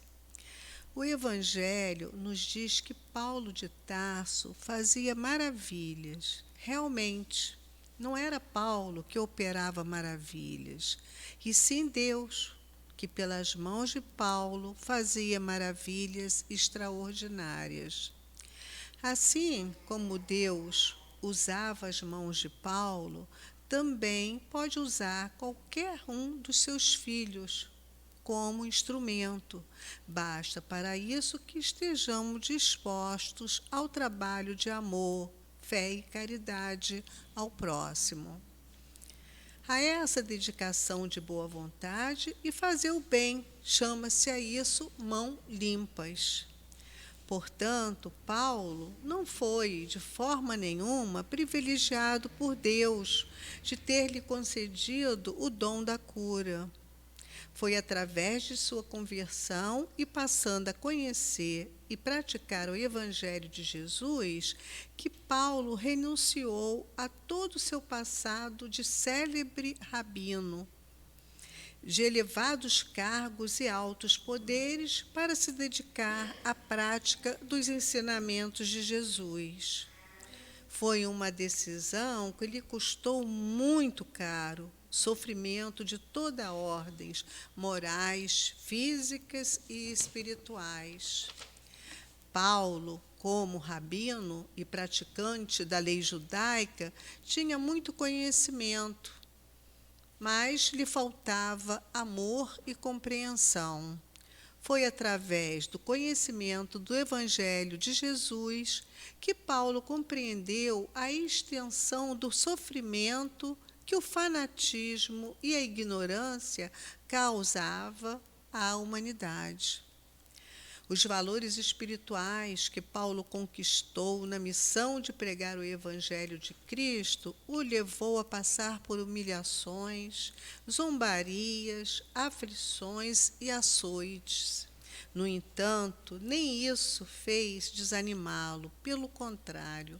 O Evangelho nos diz que Paulo de Tarso fazia maravilhas. Realmente, não era Paulo que operava maravilhas, e sim Deus, que pelas mãos de Paulo fazia maravilhas extraordinárias. Assim como Deus usava as mãos de Paulo, também pode usar qualquer um dos seus filhos como instrumento. Basta para isso que estejamos dispostos ao trabalho de amor, fé e caridade ao próximo. A essa dedicação de boa vontade e fazer o bem, chama-se a isso mãos limpas. Portanto, Paulo não foi, de forma nenhuma, privilegiado por Deus de ter-lhe concedido o dom da cura. Foi através de sua conversão e passando a conhecer e praticar o Evangelho de Jesus que Paulo renunciou a todo o seu passado de célebre rabino, de elevados cargos e altos poderes, para se dedicar à prática dos ensinamentos de Jesus. Foi uma decisão que lhe custou muito caro, sofrimento de toda a ordem, morais, físicas e espirituais. Paulo, como rabino e praticante da lei judaica, tinha muito conhecimento, mas lhe faltava amor e compreensão. Foi através do conhecimento do Evangelho de Jesus que Paulo compreendeu a extensão do sofrimento que o fanatismo e a ignorância causava à humanidade. Os valores espirituais que Paulo conquistou na missão de pregar o Evangelho de Cristo o levou a passar por humilhações, zombarias, aflições e açoites. No entanto, nem isso fez desanimá-lo, pelo contrário,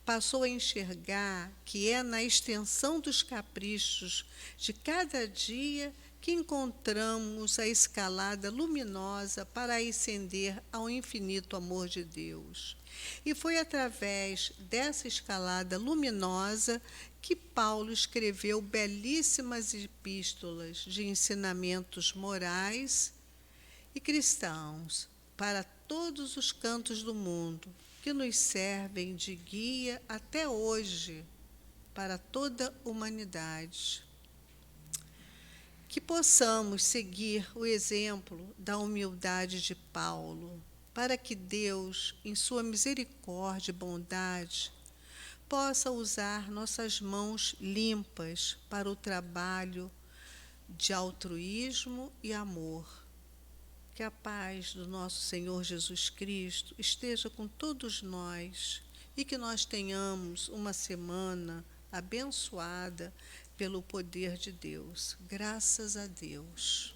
passou a enxergar que é na extensão dos caprichos de cada dia que encontramos a escalada luminosa para ascender ao infinito amor de Deus. E foi através dessa escalada luminosa que Paulo escreveu belíssimas epístolas de ensinamentos morais e cristãos para todos os cantos do mundo, que nos servem de guia até hoje para toda a humanidade. Que possamos seguir o exemplo da humildade de Paulo, para que Deus, em sua misericórdia e bondade, possa usar nossas mãos limpas para o trabalho de altruísmo e amor. Que a paz do nosso Senhor Jesus Cristo esteja com todos nós e que nós tenhamos uma semana abençoada pelo poder de Deus. Graças a Deus.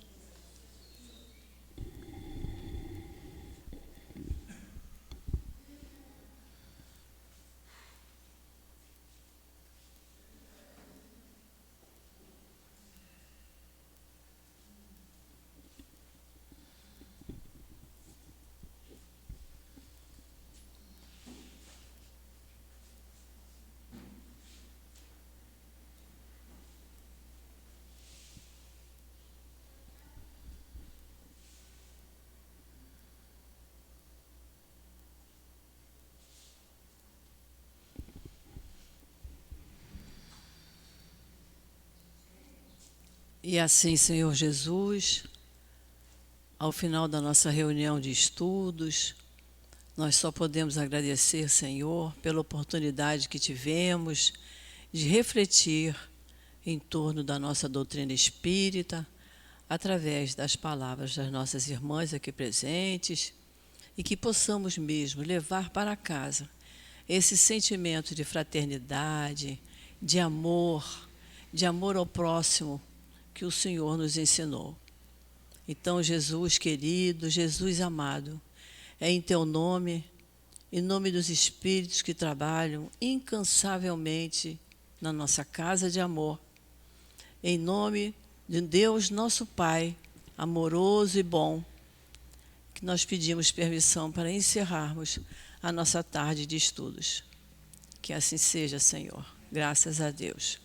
E assim, Senhor Jesus, ao final da nossa reunião de estudos, nós só podemos agradecer, Senhor, pela oportunidade que tivemos de refletir em torno da nossa doutrina espírita, através das palavras das nossas irmãs aqui presentes, e que possamos mesmo levar para casa esse sentimento de fraternidade, de amor ao próximo, que o Senhor nos ensinou. Então, Jesus querido, Jesus amado, é em Teu nome, em nome dos Espíritos que trabalham incansavelmente na nossa casa de amor, em nome de Deus nosso Pai, amoroso e bom, que nós pedimos permissão para encerrarmos a nossa tarde de estudos. Que assim seja, Senhor. Graças a Deus.